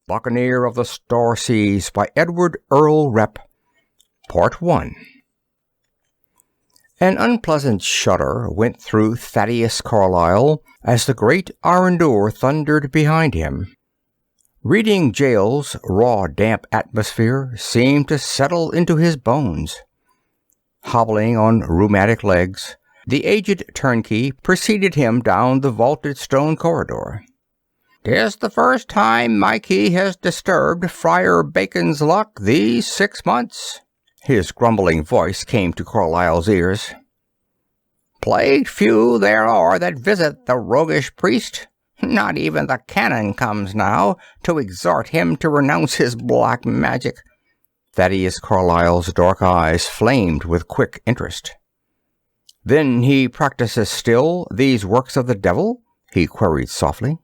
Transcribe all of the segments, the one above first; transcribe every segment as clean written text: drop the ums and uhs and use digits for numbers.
Buccaneer of the Star Seas by Edward Earl Repp. Part 1. An unpleasant shudder went through Thaddeus Carlyle as the great iron door thundered behind him. Reading jail's raw, damp atmosphere seemed to settle into his bones. Hobbling on rheumatic legs, the aged turnkey preceded him down the vaulted stone corridor. "'Tis the first time my key has disturbed Friar Bacon's luck these 6 months," his grumbling voice came to Carlyle's ears. "Plagued few there are that visit the roguish priest. Not even the canon comes now to exhort him to renounce his black magic." Thaddeus Carlyle's dark eyes flamed with quick interest. "Then he practices still these works of the devil?" he queried softly.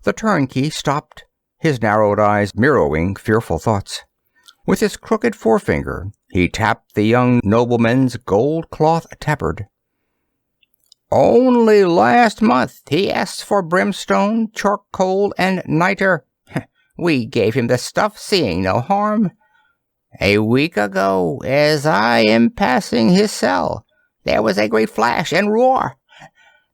The turnkey stopped, his narrowed eyes mirroring fearful thoughts. With his crooked forefinger, he tapped the young nobleman's gold-cloth tabard. "Only last month he asked for brimstone, charcoal, and nitre. We gave him the stuff, seeing no harm. A week ago, as I am passing his cell, there was a great flash and roar.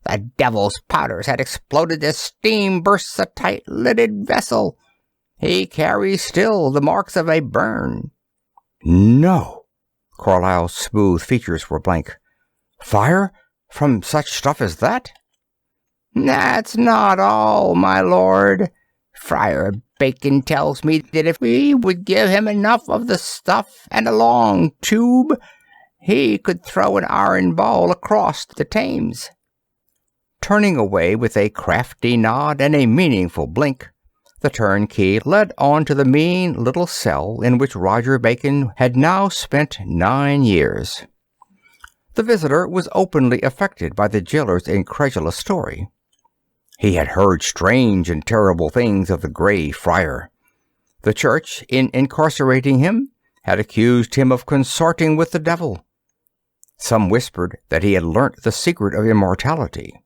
The devil's powders had exploded as steam bursts a tight-lidded vessel. He carries still the marks of a burn." "No!" Carlyle's smooth features were blank. "Fire? From such stuff as that?" "That's not all, my lord. Friar Bacon tells me that if we would give him enough of the stuff and a long tube, he could throw an iron ball across the Thames." Turning away with a crafty nod and a meaningful blink, the turnkey led on to the mean little cell in which Roger Bacon had now spent 9 years. The visitor was openly affected by the jailer's incredulous story. He had heard strange and terrible things of the Grey Friar. The church, in incarcerating him, had accused him of consorting with the devil. Some whispered that he had learnt the secret of immortality.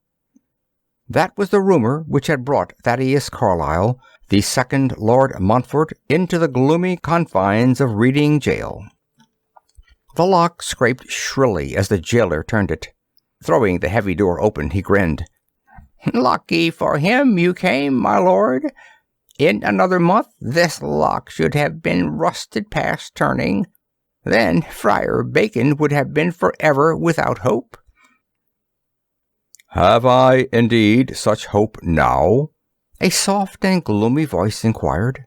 That was the rumor which had brought Thaddeus Carlyle, the second Lord Montfort, into the gloomy confines of Reading Jail. The lock scraped shrilly as the jailer turned it. Throwing the heavy door open, he grinned. "Lucky for him you came, my lord. In another month this lock should have been rusted past turning. Then Friar Bacon would have been forever without hope." "Have I indeed such hope now?" a soft and gloomy voice inquired.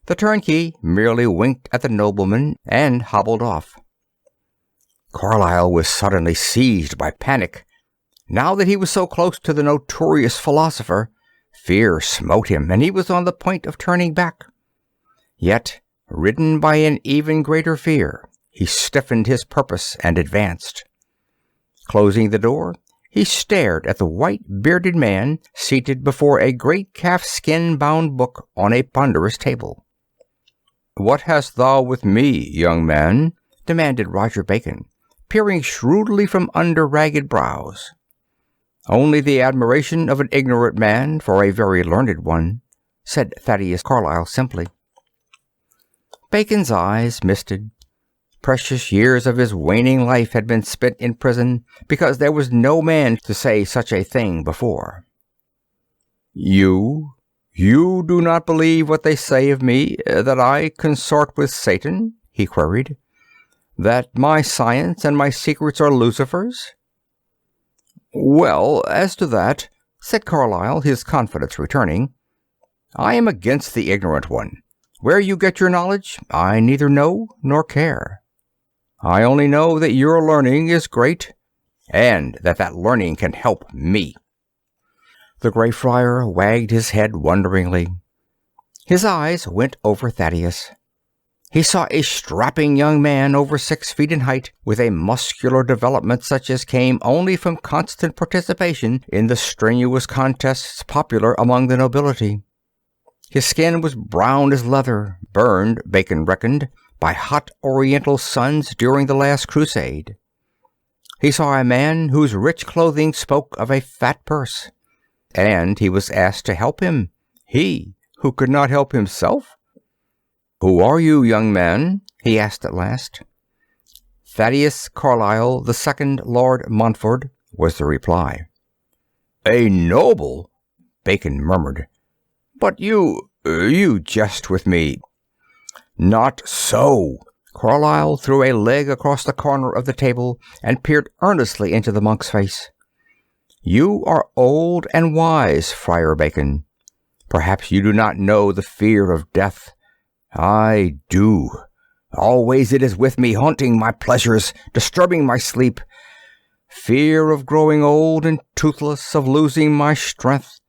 The turnkey merely winked at the nobleman and hobbled off. Carlyle was suddenly seized by panic. Now that he was so close to the notorious philosopher, fear smote him, and he was on the point of turning back. Yet, ridden by an even greater fear, he stiffened his purpose and advanced. Closing the door, he stared at the white-bearded man seated before a great calfskin-bound book on a ponderous table. "What hast thou with me, young man?" demanded Roger Bacon, peering shrewdly from under ragged brows. "Only the admiration of an ignorant man for a very learned one," said Thaddeus Carlyle simply. Bacon's eyes misted. Precious years of his waning life had been spent in prison because there was no man to say such a thing before. You do not believe what they say of me, that I consort with Satan?" he queried. "That my science and my secrets are Lucifer's?" "Well, as to that," said Carlyle, his confidence returning, "I am against the ignorant one. Where you get your knowledge, I neither know nor care. I only know that your learning is great, and that learning can help me." The Grey Friar wagged his head wonderingly. His eyes went over Thaddeus. He saw a strapping young man over 6 feet in height, with a muscular development such as came only from constant participation in the strenuous contests popular among the nobility. His skin was brown as leather, burned, Bacon reckoned, by hot Oriental suns during the last crusade. He saw a man whose rich clothing spoke of a fat purse, and he was asked to help him, he, who could not help himself? Who are you, young man? He asked at last. Thaddeus Carlyle, the second Lord Montfort, was the reply. A noble? Bacon murmured. But you jest with me. Not so. Carlyle threw a leg across the corner of the table and peered earnestly into the monk's face. You are old and wise, Friar Bacon. Perhaps you do not know the fear of death. I do. Always it is with me, haunting my pleasures, disturbing my sleep. Fear of growing old and toothless, of losing my strength,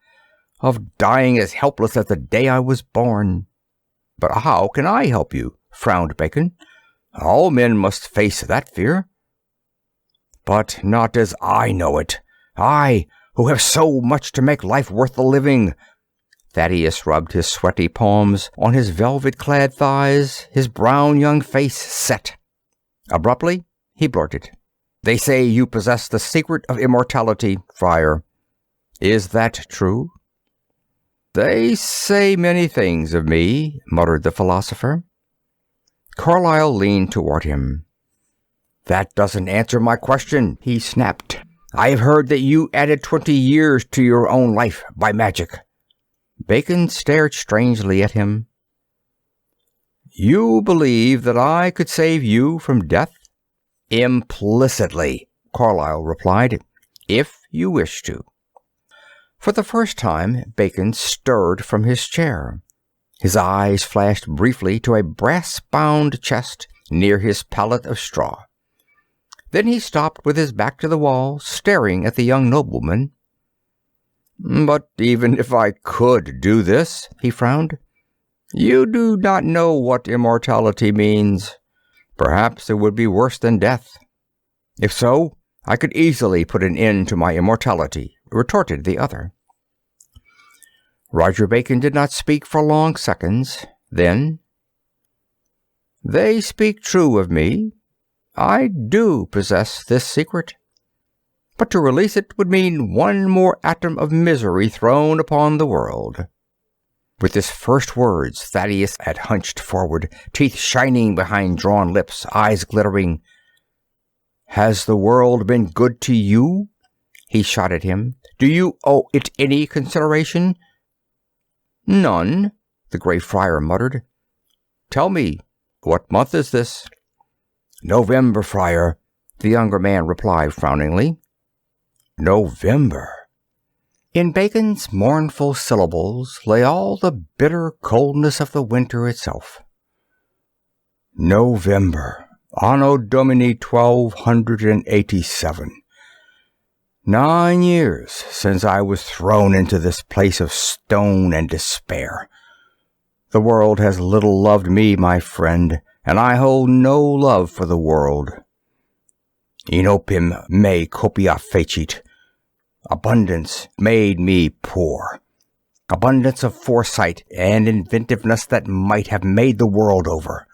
of dying as helpless as the day I was born. But how can I help you? Frowned Bacon. All men must face that fear. But not as I know it. I, who have so much to make life worth the living. Thaddeus rubbed his sweaty palms on his velvet-clad thighs, his brown young face set. Abruptly, he blurted, They say you possess the secret of immortality, Friar. Is that true? They say many things of me, muttered the philosopher. Carlyle leaned toward him. That doesn't answer my question, he snapped. I have heard that you added 20 years to your own life by magic. Bacon stared strangely at him. You believe that I could save you from death? Implicitly, Carlyle replied, if you wish to. For the first time, Bacon stirred from his chair. His eyes flashed briefly to a brass-bound chest near his pallet of straw. Then he stopped with his back to the wall, staring at the young nobleman. But even if I could do this, he frowned, you do not know what immortality means. Perhaps it would be worse than death. If so, I could easily put an end to my immortality, retorted the other. Roger Bacon did not speak for long seconds. Then, They speak true of me. I do possess this secret. But to release it would mean one more atom of misery thrown upon the world. With his first words, Thaddeus had hunched forward, teeth shining behind drawn lips, eyes glittering. Has the world been good to you? He shot at him. Do you owe it any consideration? None, the Grey Friar muttered. Tell me, what month is this? November, Friar, the younger man replied frowningly. November. In Bacon's mournful syllables lay all the bitter coldness of the winter itself. November, Anno Domini 1287. 9 years since I was thrown into this place of stone and despair. The world has little loved me, my friend, and I hold no love for the world. Inopim me copia fecit. Abundance made me poor. Abundance of foresight and inventiveness that might have made the world over.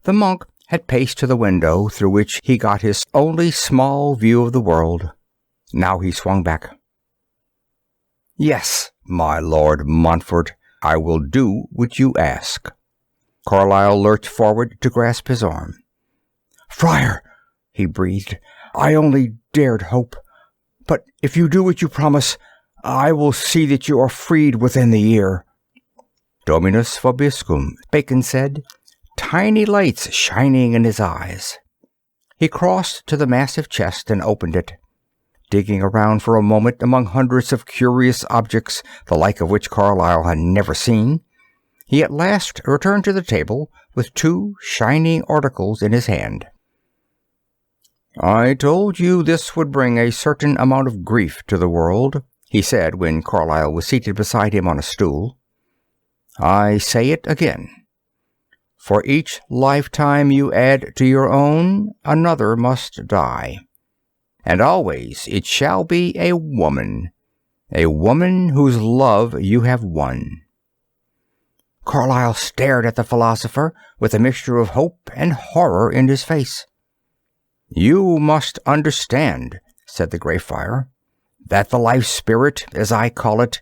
The monk had paced to the window through which he got his only small view of the world. Now he swung back. Yes, my Lord Montfort, I will do what you ask. Carlyle lurched forward to grasp his arm. Friar, he breathed, I only dared hope. But if you do what you promise, I will see that you are freed within the year. Dominus vobiscum, Bacon said, tiny lights shining in his eyes. He crossed to the massive chest and opened it. Digging around for a moment among hundreds of curious objects, the like of which Carlyle had never seen, he at last returned to the table with 2 shining articles in his hand. I told you this would bring a certain amount of grief to the world, he said when Carlyle was seated beside him on a stool. I say it again. For each lifetime you add to your own, another must die. And always it shall be a woman whose love you have won. Carlyle stared at the philosopher with a mixture of hope and horror in his face. You must understand, said the Grey Friar, that the life spirit, as I call it,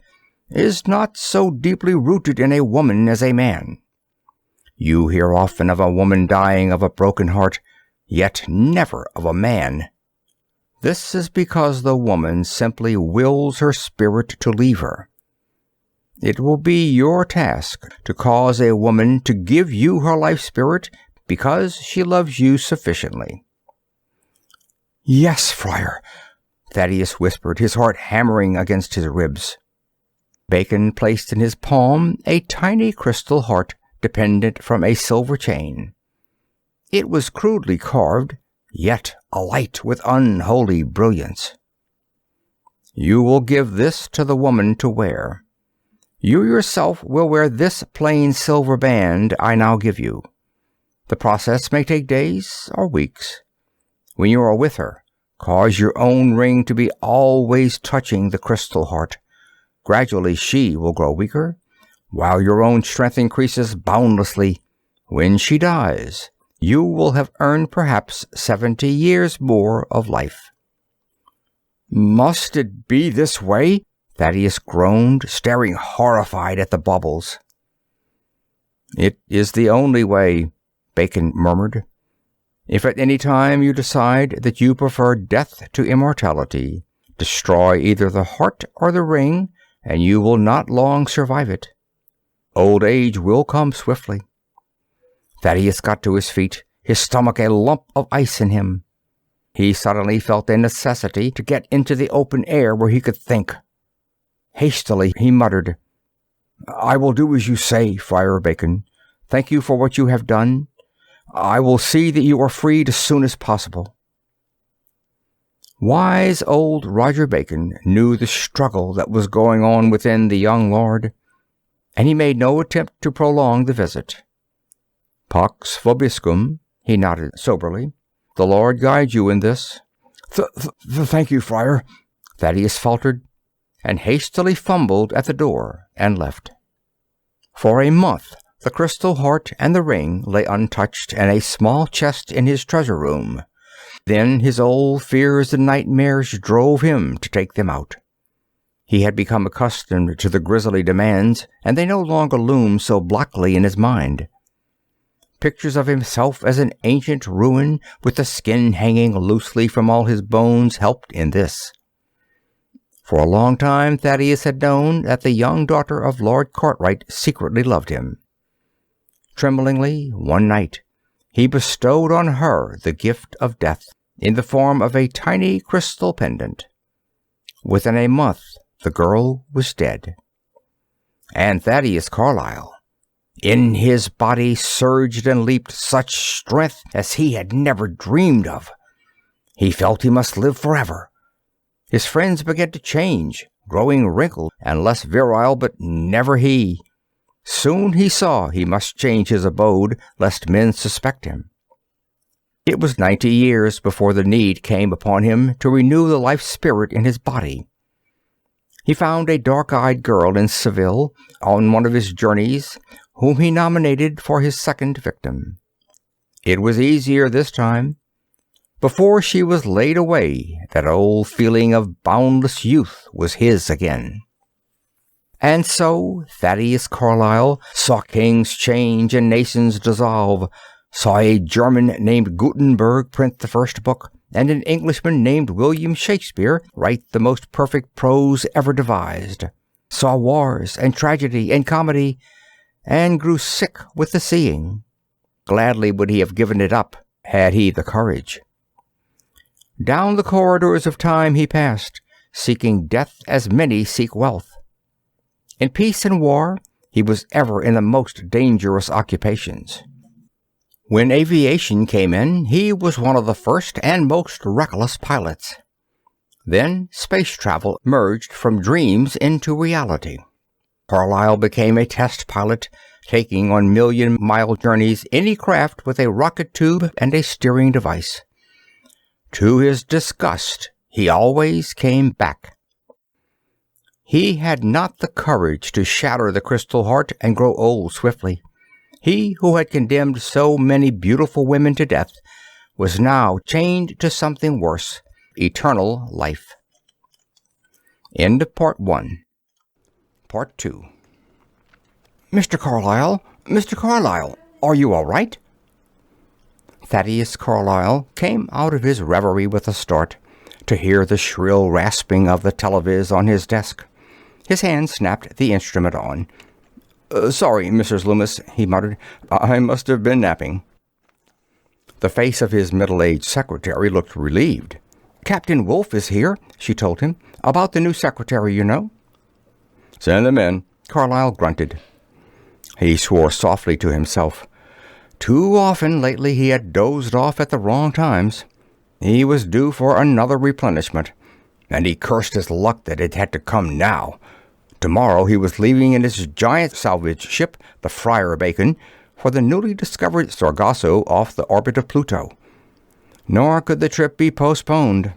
is not so deeply rooted in a woman as a man. You hear often of a woman dying of a broken heart, yet never of a man. This is because the woman simply wills her spirit to leave her. It will be your task to cause a woman to give you her life spirit because she loves you sufficiently. "Yes, Friar," Thaddeus whispered, his heart hammering against his ribs. Bacon placed in his palm a tiny crystal heart dependent from a silver chain. It was crudely carved, yet alight with unholy brilliance. "You will give this to the woman to wear. You yourself will wear this plain silver band I now give you. The process may take days or weeks. When you are with her, cause your own ring to be always touching the crystal heart. Gradually she will grow weaker, while your own strength increases boundlessly. When she dies, you will have earned perhaps 70 years more of life." "Must it be this way?" Thaddeus groaned, staring horrified at the baubles. "It is the only way," Bacon murmured. "If at any time you decide that you prefer death to immortality, destroy either the heart or the ring, and you will not long survive it. Old age will come swiftly." Thaddeus got to his feet, his stomach a lump of ice in him. He suddenly felt a necessity to get into the open air where he could think. Hastily he muttered, "I will do as you say, Friar Bacon. Thank you for what you have done. I will see that you are freed as soon as possible." Wise old Roger Bacon knew the struggle that was going on within the young lord, and he made no attempt to prolong the visit. "Pax vobiscum," he nodded soberly. "The Lord guide you in this." Thank you, Friar," Thaddeus faltered, and hastily fumbled at the door and left. For a month the crystal heart and the ring lay untouched in a small chest in his treasure room. Then his old fears and nightmares drove him to take them out. He had become accustomed to the grisly demands, and they no longer loomed so blackly in his mind. Pictures of himself as an ancient ruin, with the skin hanging loosely from all his bones, helped in this. For a long time Thaddeus had known that the young daughter of Lord Cartwright secretly loved him. Tremblingly, one night, he bestowed on her the gift of death, in the form of a tiny crystal pendant. Within a month the girl was dead. And Thaddeus Carlyle, in his body surged and leaped such strength as he had never dreamed of. He felt he must live forever. His friends began to change, growing wrinkled and less virile, but never he. Soon he saw he must change his abode, lest men suspect him. It was 90 years before the need came upon him to renew the life spirit in his body. He found a dark-eyed girl in Seville on one of his journeys, whom he nominated for his second victim. It was easier this time. Before she was laid away, that old feeling of boundless youth was his again. And so Thaddeus Carlyle saw kings change and nations dissolve, saw a German named Gutenberg print the first book, and an Englishman named William Shakespeare write the most perfect prose ever devised, saw wars and tragedy and comedy, and grew sick with the seeing. Gladly would he have given it up, had he the courage. Down the corridors of time he passed, seeking death as many seek wealth. In peace and war, he was ever in the most dangerous occupations. When aviation came in, he was one of the first and most reckless pilots. Then space travel merged from dreams into reality. Carlyle became a test pilot, taking on million-mile journeys any craft with a rocket tube and a steering device. To his disgust, he always came back. He had not the courage to shatter the crystal heart and grow old swiftly. He who had condemned so many beautiful women to death was now chained to something worse, eternal life. End of Part 1. Part 2. Mr. Carlyle, Mr. Carlyle, are you all right? Thaddeus Carlyle came out of his reverie with a start to hear the shrill rasping of the televis on his desk. His hand snapped the instrument on. Sorry, Mrs. Loomis, he muttered. I must have been napping. The face of his middle-aged secretary looked relieved. Captain Wolfe is here, she told him. About the new secretary, you know. Send them in, Carlyle grunted. He swore softly to himself. Too often lately he had dozed off at the wrong times. He was due for another replenishment, and he cursed his luck that it had to come now. Tomorrow he was leaving in his giant salvage ship, the Friar Bacon, for the newly discovered Sargasso off the orbit of Pluto. Nor could the trip be postponed.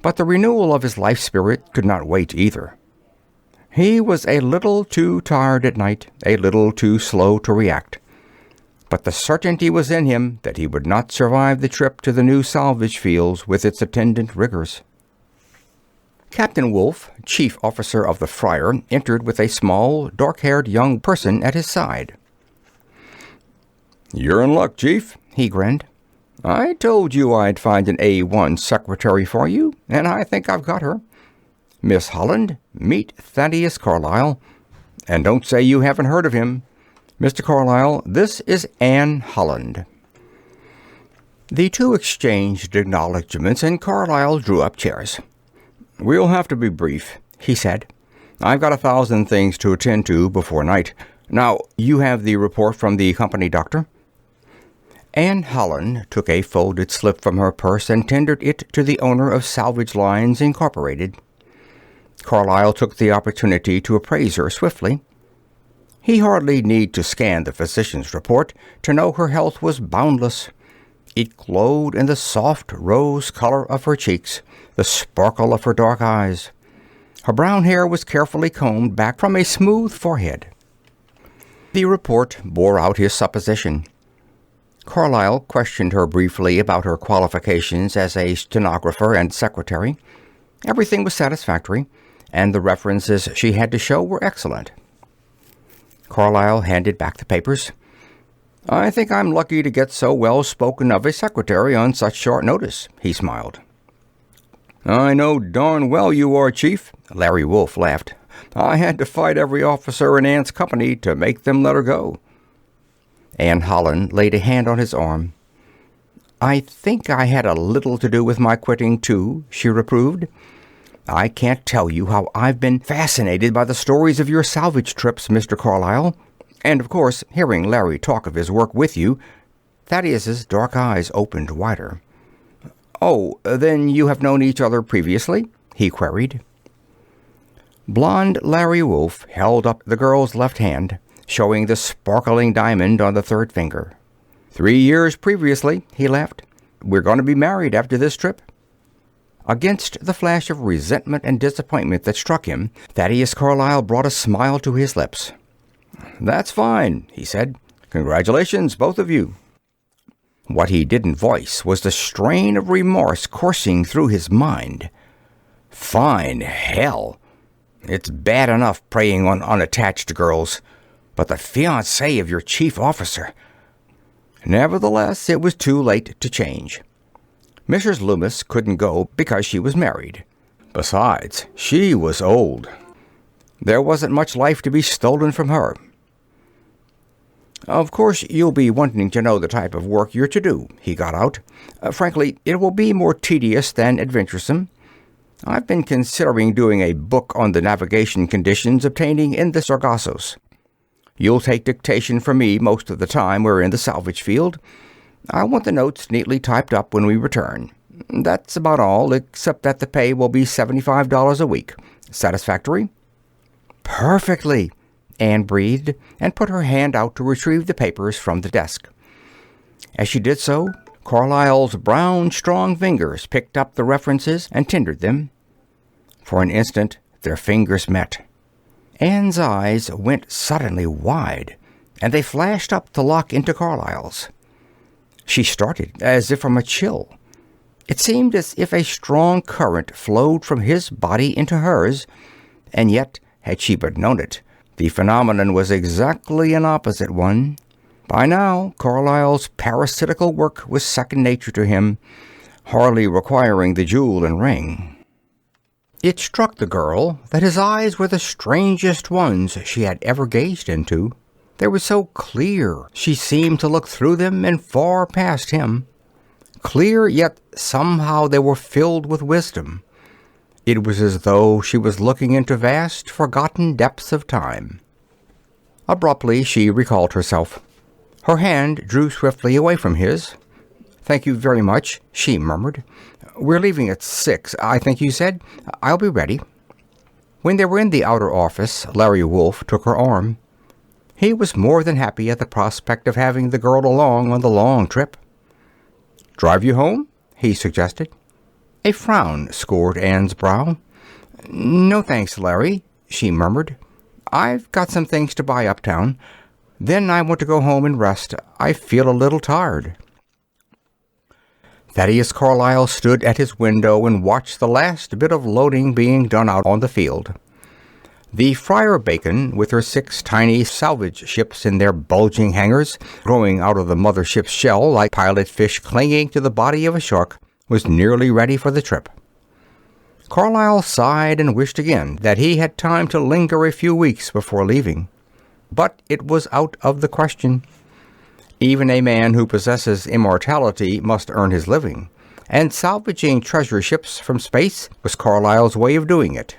But the renewal of his life spirit could not wait either. He was a little too tired at night, a little too slow to react. But the certainty was in him that he would not survive the trip to the new salvage fields with its attendant rigors. Captain Wolfe, chief officer of the Friar, entered with a small, dark-haired young person at his side. You're in luck, Chief, he grinned. I told you I'd find an A1 secretary for you, and I think I've got her. Miss Holland, meet Thaddeus Carlyle. And don't say you haven't heard of him. Mr. Carlyle, this is Anne Holland. The two exchanged acknowledgments, and Carlyle drew up chairs. We'll have to be brief, he said. I've got 1,000 things to attend to before night. Now, you have the report from the company doctor? Anne Holland took a folded slip from her purse and tendered it to the owner of Salvage Lines, Incorporated. Carlyle took the opportunity to appraise her swiftly. He hardly need to scan the physician's report to know her health was boundless. It glowed in the soft rose color of her cheeks, the sparkle of her dark eyes. Her brown hair was carefully combed back from a smooth forehead. The report bore out his supposition. Carlyle questioned her briefly about her qualifications as a stenographer and secretary. Everything was satisfactory, and the references she had to show were excellent. Carlyle handed back the papers. I think I'm lucky to get so well spoken of a secretary on such short notice, he smiled. I know darn well you are, Chief, Larry Wolfe laughed. I had to fight every officer in Anne's company to make them let her go. Anne Holland laid a hand on his arm. I think I had a little to do with my quitting, too, she reproved. I can't tell you how I've been fascinated by the stories of your salvage trips, Mr. Carlyle. And, of course, hearing Larry talk of his work with you. Thaddeus's dark eyes opened wider. Oh, then you have known each other previously? He queried. Blond Larry Wolfe held up the girl's left hand, showing the sparkling diamond on the third finger. 3 years previously, he laughed. We're going to be married after this trip. Against the flash of resentment and disappointment that struck him, Thaddeus Carlyle brought a smile to his lips. That's fine, he said. Congratulations, both of you. What he didn't voice was the strain of remorse coursing through his mind. Fine hell! It's bad enough preying on unattached girls, but the fiancée of your chief officer. Nevertheless, it was too late to change. Mrs. Loomis couldn't go because she was married. Besides, she was old. There wasn't much life to be stolen from her. Of course, you'll be wanting to know the type of work you're to do, he got out. Frankly, it will be more tedious than adventuresome. I've been considering doing a book on the navigation conditions obtaining in the Sargassos. You'll take dictation from me most of the time we're in the salvage field. I want the notes neatly typed up when we return. That's about all, except that the pay will be $75 a week. Satisfactory? Perfectly, Anne breathed, and put her hand out to retrieve the papers from the desk. As she did so, Carlyle's brown, strong fingers picked up the references and tendered them. For an instant, their fingers met. Anne's eyes went suddenly wide, and they flashed up to lock into Carlyle's. She started, as if from a chill. It seemed as if a strong current flowed from his body into hers, and yet had she but known it. The phenomenon was exactly an opposite one. By now, Carlyle's parasitical work was second nature to him, hardly requiring the jewel and ring. It struck the girl that his eyes were the strangest ones she had ever gazed into. They were so clear, she seemed to look through them and far past him. Clear, yet somehow they were filled with wisdom. It was as though she was looking into vast, forgotten depths of time. Abruptly, she recalled herself. Her hand drew swiftly away from his. "Thank you very much," she murmured. "We're leaving at 6, I think you said. I'll be ready." When they were in the outer office, Larry Wolfe took her arm. He was more than happy at the prospect of having the girl along on the long trip. "Drive you home?" he suggested. A frown scored Anne's brow. "No thanks, Larry," she murmured. "I've got some things to buy uptown. Then I want to go home and rest. I feel a little tired." Thaddeus Carlyle stood at his window and watched the last bit of loading being done out on the field. The Friar Bacon, with her 6 tiny salvage ships in their bulging hangars, growing out of the mother ship's shell like pilot fish clinging to the body of a shark, was nearly ready for the trip. Carlyle sighed and wished again that he had time to linger a few weeks before leaving. But it was out of the question. Even a man who possesses immortality must earn his living, and salvaging treasure ships from space was Carlyle's way of doing it.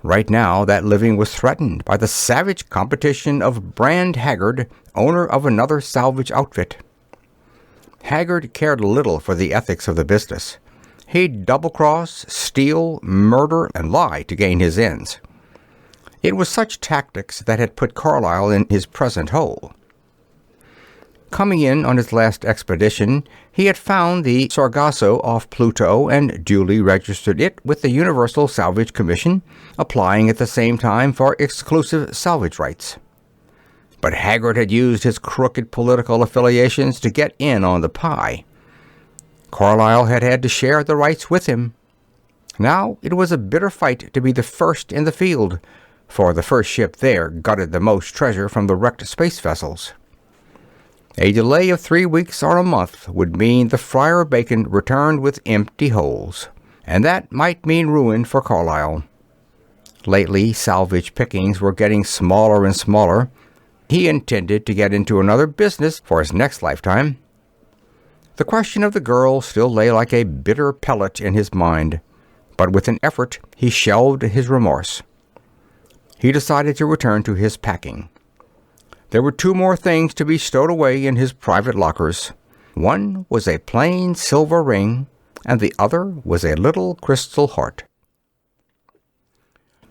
Right now, that living was threatened by the savage competition of Brand Haggard, owner of another salvage outfit. Haggard cared little for the ethics of the business. He'd double-cross, steal, murder, and lie to gain his ends. It was such tactics that had put Carlyle in his present hole. Coming in on his last expedition, he had found the Sargasso off Pluto and duly registered it with the Universal Salvage Commission, applying at the same time for exclusive salvage rights. But Haggard had used his crooked political affiliations to get in on the pie. Carlyle had had to share the rights with him. Now it was a bitter fight to be the first in the field, for the first ship there gutted the most treasure from the wrecked space vessels. A delay of 3 weeks or a month would mean the Friar Bacon returned with empty holes, and that might mean ruin for Carlyle. Lately, salvage pickings were getting smaller and smaller. He intended to get into another business for his next lifetime. The question of the girl still lay like a bitter pellet in his mind, but with an effort he shelved his remorse. He decided to return to his packing. There were 2 more things to be stowed away in his private lockers. One was a plain silver ring, and the other was a little crystal heart.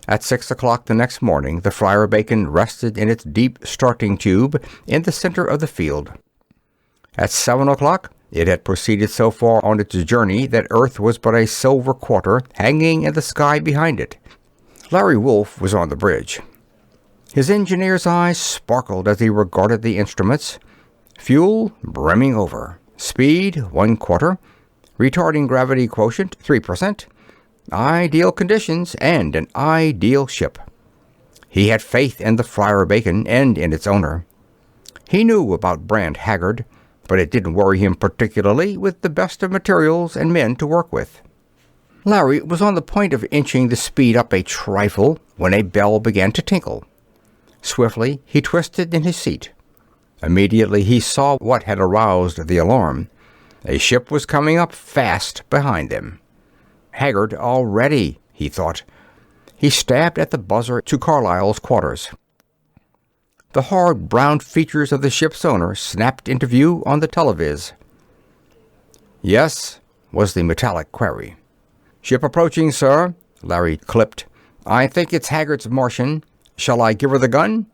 At 6 o'clock the next morning, the Friar Bacon rested in its deep starting tube in the center of the field. At 7 o'clock, it had proceeded so far on its journey that Earth was but a silver quarter hanging in the sky behind it. Larry Wolfe was on the bridge. His engineer's eyes sparkled as he regarded the instruments. Fuel brimming over. Speed 1/4. Retarding gravity quotient 3%. Ideal conditions and an ideal ship. He had faith in the Friar Bacon and in its owner. He knew about Brand Haggard, but it didn't worry him particularly with the best of materials and men to work with. Larry was on the point of inching the speed up a trifle when a bell began to tinkle. Swiftly, he twisted in his seat. Immediately, he saw what had aroused the alarm. A ship was coming up fast behind them. Haggard already, he thought. He stabbed at the buzzer to Carlyle's quarters. The hard brown features of the ship's owner snapped into view on the televis. "Yes," was the metallic query. "Ship approaching, sir," Larry clipped. "I think it's Haggard's Martian. Shall I give her the gun?"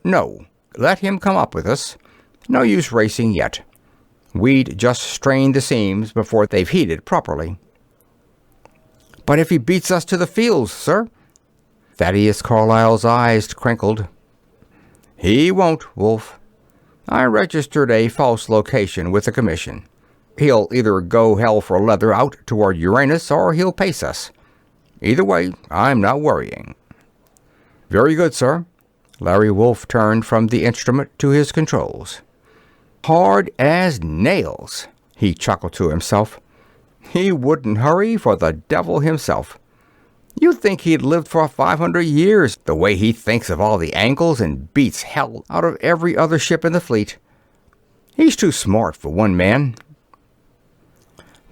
"No. Let him come up with us. No use racing yet. We'd just strain the seams before they've heated properly." "But if he beats us to the fields, sir?" Thaddeus Carlyle's eyes crinkled. "He won't, Wolfe. I registered a false location with the commission. He'll either go hell for leather out toward Uranus, or he'll pace us. Either way, I'm not worrying." "Very good, sir." Larry Wolf turned from the instrument to his controls. "Hard as nails," he chuckled to himself. "He wouldn't hurry for the devil himself. You'd think he'd lived for 500 years, the way he thinks of all the angles and beats hell out of every other ship in the fleet. He's too smart for one man."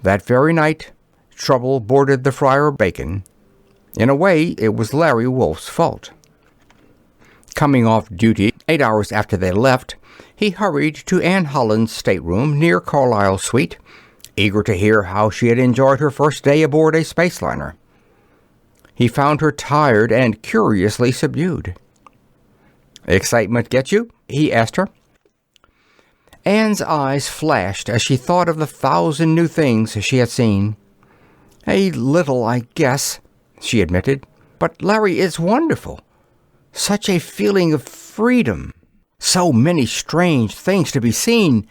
That very night, trouble boarded the Friar Bacon. In a way, it was Larry Wolf's fault. Coming off duty 8 hours after they left, he hurried to Anne Holland's stateroom near Carlisle's suite, eager to hear how she had enjoyed her first day aboard a space liner. He found her tired and curiously subdued. "Excitement get you?" he asked her. Anne's eyes flashed as she thought of the 1,000 new things she had seen. "A little, I guess," she admitted. "But, Larry, it's wonderful. Such a feeling of freedom. So many strange things to be seen.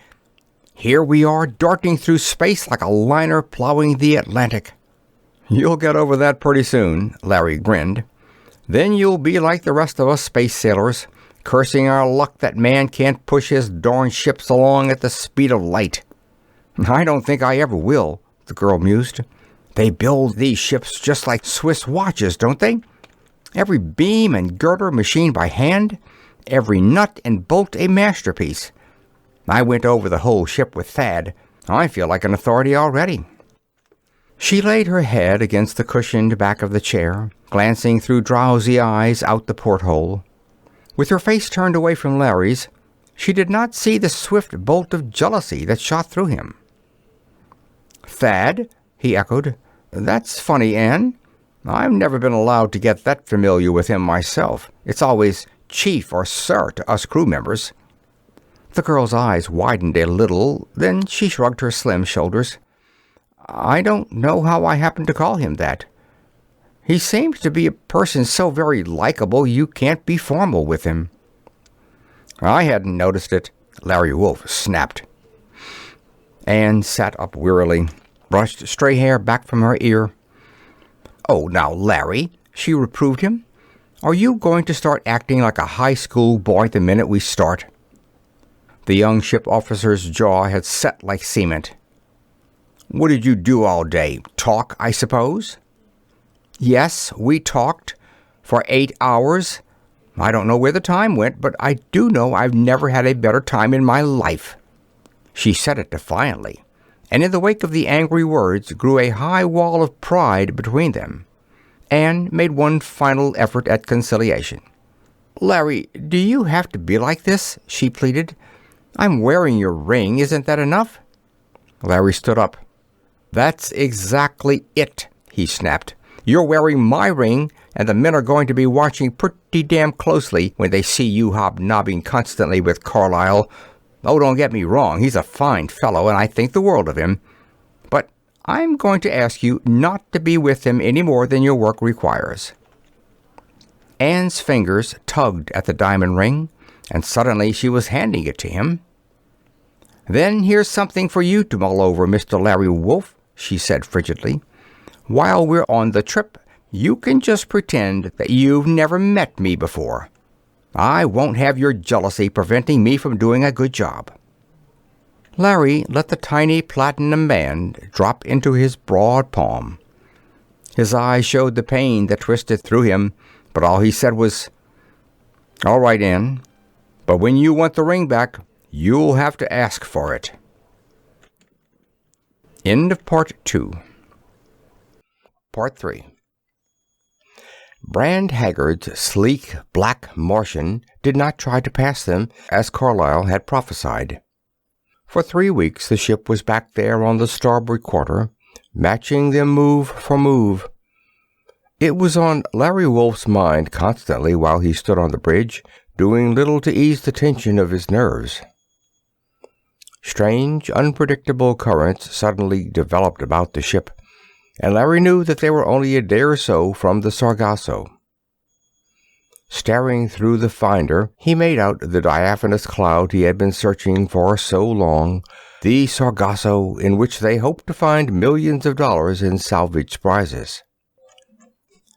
Here we are darting through space like a liner plowing the Atlantic." "You'll get over that pretty soon," Larry grinned. "Then you'll be like the rest of us space sailors, cursing our luck that man can't push his darn ships along at the speed of light." "I don't think I ever will," the girl mused. "They build these ships just like Swiss watches, don't they? Every beam and girder machined by hand, every nut and bolt a masterpiece. I went over the whole ship with Thad. I feel like an authority already." She laid her head against the cushioned back of the chair, glancing through drowsy eyes out the porthole. With her face turned away from Larry's, she did not see the swift bolt of jealousy that shot through him. "Thad?" he echoed. "That's funny, Anne. I've never been allowed to get that familiar with him myself. It's always Chief or Sir to us crew members." The girl's eyes widened a little, then she shrugged her slim shoulders. "I don't know how I happened to call him that. He seems to be a person so very likable you can't be formal with him." "I hadn't noticed it," Larry Wolf snapped. Anne sat up wearily, brushed stray hair back from her ear. "Oh, now, Larry," she reproved him. "Are you going to start acting like a high school boy the minute we start?" The young ship officer's jaw had set like cement. "What did you do all day? Talk, I suppose?" "Yes, we talked. For 8 hours. I don't know where the time went, but I do know I've never had a better time in my life." She said it defiantly, and in the wake of the angry words grew a high wall of pride between them. Anne made one final effort at conciliation. "Larry, do you have to be like this?" she pleaded. "I'm wearing your ring. Isn't that enough?" Larry stood up. "That's exactly it," he snapped. "You're wearing my ring, and the men are going to be watching pretty damn closely when they see you hobnobbing constantly with Carlisle. Oh, don't get me wrong, he's a fine fellow, and I think the world of him. But I'm going to ask you not to be with him any more than your work requires." Anne's fingers tugged at the diamond ring, and suddenly she was handing it to him. "Then here's something for you to mull over, Mr. Larry Wolf," she said frigidly. "While we're on the trip, you can just pretend that you've never met me before. I won't have your jealousy preventing me from doing a good job." Larry let the tiny platinum band drop into his broad palm. His eyes showed the pain that twisted through him, but all he said was, "All right, Anne, but when you want the ring back, you'll have to ask for it." End of Part 2. Part 3. Brand Haggard's sleek, black Martian did not try to pass them, as Carlisle had prophesied. For 3 weeks the ship was back there on the starboard quarter, matching them move for move. It was on Larry Wolf's mind constantly while he stood on the bridge, doing little to ease the tension of his nerves. Strange, unpredictable currents suddenly developed about the ship, and Larry knew that they were only a day or so from the Sargasso. Staring through the finder, he made out the diaphanous cloud he had been searching for so long, the Sargasso in which they hoped to find millions of dollars in salvage prizes.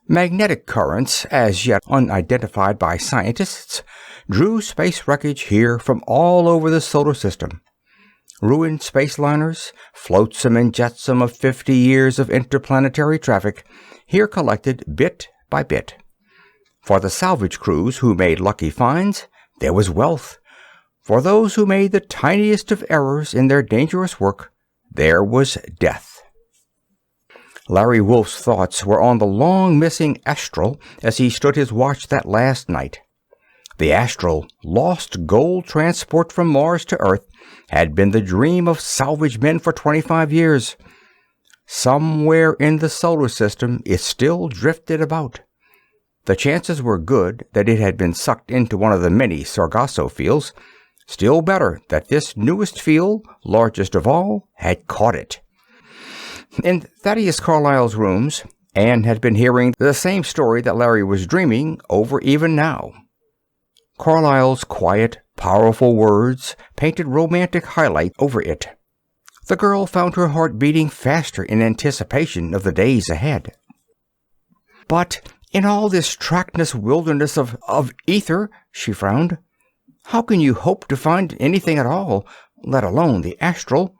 Magnetic currents, as yet unidentified by scientists, drew space wreckage here from all over the solar system. Ruined space liners, flotsam and jetsam of 50 years of interplanetary traffic, here collected bit by bit. For the salvage crews who made lucky finds, there was wealth. For those who made the tiniest of errors in their dangerous work, there was death. Larry Wolf's thoughts were on the long-missing Astral as he stood his watch that last night. The Astral, lost gold transport from Mars to Earth, had been the dream of salvage men for 25 years. Somewhere in the solar system it still drifted about. The chances were good that it had been sucked into one of the many Sargasso fields. Still better that this newest field, largest of all, had caught it. In Thaddeus Carlyle's rooms, Anne had been hearing the same story that Larry was dreaming over even now. Carlyle's quiet, powerful words painted romantic highlight over it. The girl found her heart beating faster in anticipation of the days ahead. But in all this trackless wilderness of ether, she frowned, how can you hope to find anything at all, let alone the Astral?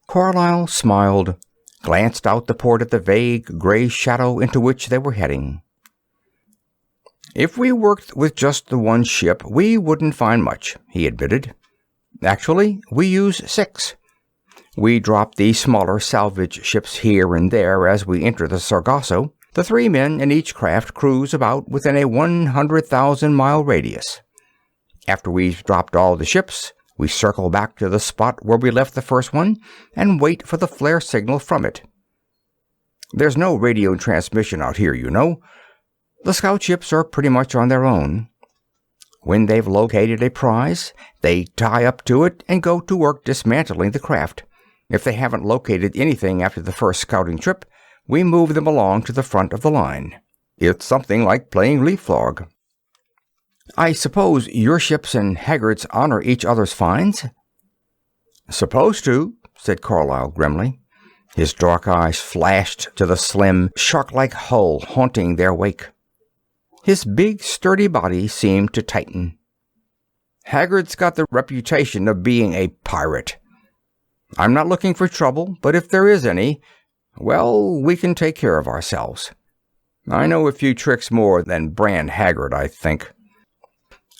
Carlyle smiled, glanced out the port at the vague gray shadow into which they were heading. If we worked with just the one ship, we wouldn't find much, he admitted. Actually, we use 6. We drop the smaller salvage ships here and there as we enter the Sargasso. The 3 men in each craft cruise about within a 100,000-mile radius. After we've dropped all the ships, we circle back to the spot where we left the first one and wait for the flare signal from it. There's no radio transmission out here, you know. The scout ships are pretty much on their own. When they've located a prize, they tie up to it and go to work dismantling the craft. If they haven't located anything after the first scouting trip, we move them along to the front of the line. It's something like playing leapfrog. I suppose your ships and Haggard's honor each other's finds? Supposed to, said Carlyle grimly. His dark eyes flashed to the slim, shark-like hull haunting their wake. His big, sturdy body seemed to tighten. Haggard's got the reputation of being a pirate. I'm not looking for trouble, but if there is any, well, we can take care of ourselves. I know a few tricks more than Bran Haggard, I think.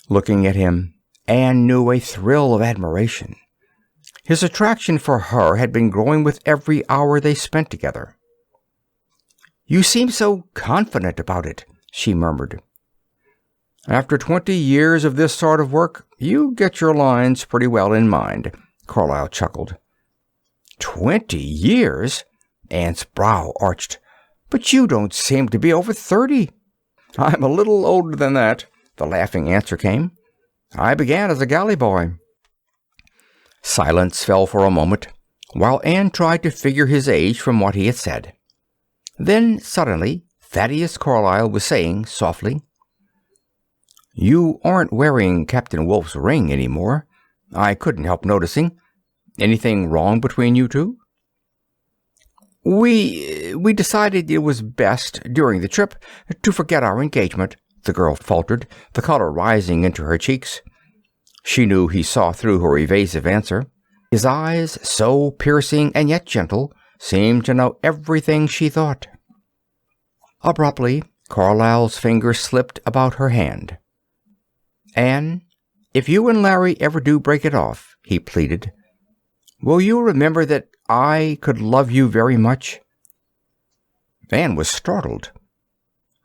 Looking at him, Anne knew a thrill of admiration. His attraction for her had been growing with every hour they spent together. You seem so confident about it, she murmured. After 20 years of this sort of work, you get your lines pretty well in mind, Carlyle chuckled. 20 years? Anne's brow arched. But you don't seem to be over 30. I'm a little older than that, the laughing answer came. I began as a galley boy. Silence fell for a moment, while Anne tried to figure his age from what he had said. Then, suddenly, Thaddeus Carlyle was saying softly, You aren't wearing Captain Wolfe's ring anymore. I couldn't help noticing. Anything wrong between you two? We decided it was best, during the trip, to forget our engagement, the girl faltered, the color rising into her cheeks. She knew he saw through her evasive answer. His eyes, so piercing and yet gentle, seemed to know everything she thought. Abruptly, Carlyle's fingers slipped about her hand. Anne, if you and Larry ever do break it off, he pleaded, will you remember that I could love you very much? Anne was startled.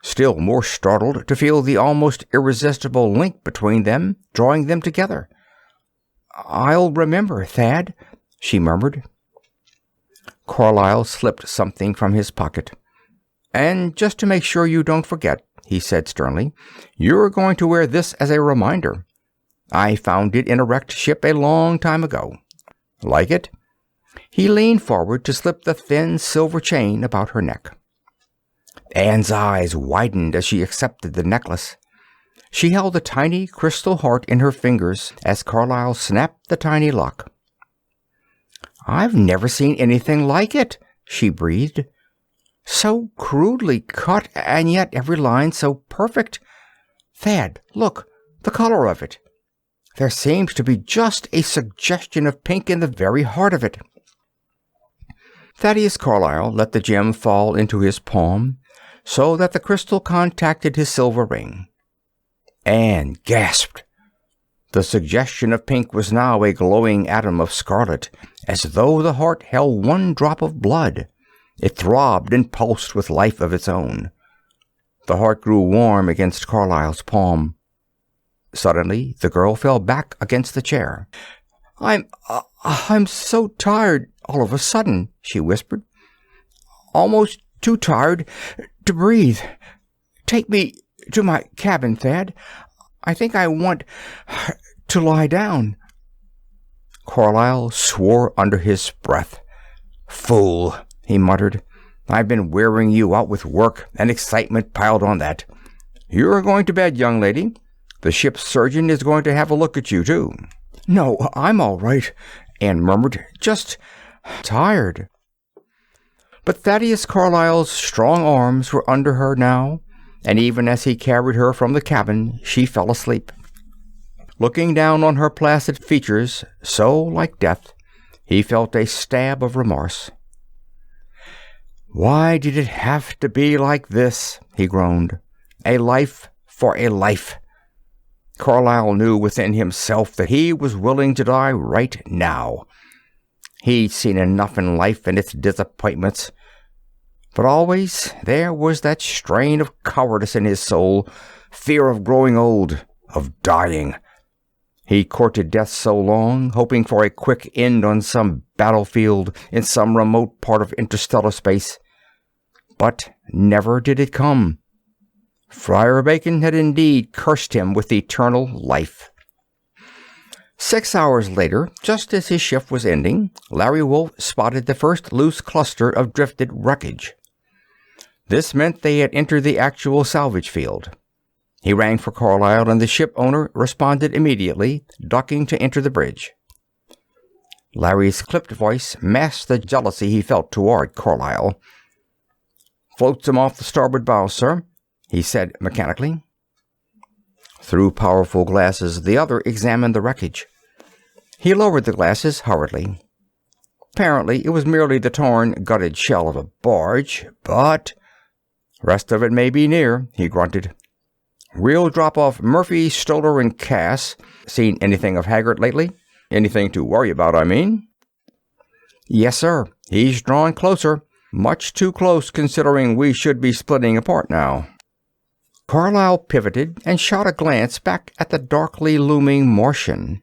Still more startled to feel the almost irresistible link between them, drawing them together. I'll remember, Thad, she murmured. Carlyle slipped something from his pocket. And just to make sure you don't forget, he said sternly, you're going to wear this as a reminder. I found it in a wrecked ship a long time ago. Like it? He leaned forward to slip the thin silver chain about her neck. Anne's eyes widened as she accepted the necklace. She held a tiny crystal heart in her fingers as Carlyle snapped the tiny lock. I've never seen anything like it, she breathed. So crudely cut, and yet every line so perfect. Thad, look, the color of it. There seems to be just a suggestion of pink in the very heart of it. Thaddeus Carlyle let the gem fall into his palm, so that the crystal contacted his silver ring. Anne gasped. The suggestion of pink was now a glowing atom of scarlet, as though the heart held one drop of blood. It throbbed and pulsed with life of its own. The heart grew warm against Carlyle's palm. Suddenly, the girl fell back against the chair. I'm so tired all of a sudden," she whispered. "Almost too tired to breathe. Take me to my cabin, Thad. I think I want to lie down." Carlyle swore under his breath. "Fool," he muttered. "I've been wearing you out with work and excitement piled on that. You're going to bed, young lady. The ship's surgeon is going to have a look at you, too." "No, I'm all right," Anne murmured. "Just tired." But Thaddeus Carlyle's strong arms were under her now, and even as he carried her from the cabin, she fell asleep. Looking down on her placid features, so like death, he felt a stab of remorse. "Why did it have to be like this?" he groaned. "A life for a life." Carlyle knew within himself that he was willing to die right now. He'd seen enough in life and its disappointments. But always there was that strain of cowardice in his soul, fear of growing old, of dying. He courted death so long, hoping for a quick end on some battlefield in some remote part of interstellar space. But never did it come. Friar Bacon had indeed cursed him with eternal life. 6 hours later, just as his shift was ending, Larry Wolfe spotted the first loose cluster of drifted wreckage. This meant they had entered the actual salvage field. He rang for Carlyle, and the ship owner responded immediately, ducking to enter the bridge. Larry's clipped voice masked the jealousy he felt toward Carlyle. "Floats him off the starboard bow, sir," he said mechanically. Through powerful glasses, the other examined the wreckage. He lowered the glasses hurriedly. Apparently, it was merely the torn, gutted shell of a barge, but "Rest of it may be near," he grunted. "We'll drop off Murphy, Stoller, and Cass. Seen anything of Haggart lately? Anything to worry about, I mean?" "Yes, sir. He's drawn closer. Much too close, considering we should be splitting apart now." Carlyle pivoted and shot a glance back at the darkly looming Martian.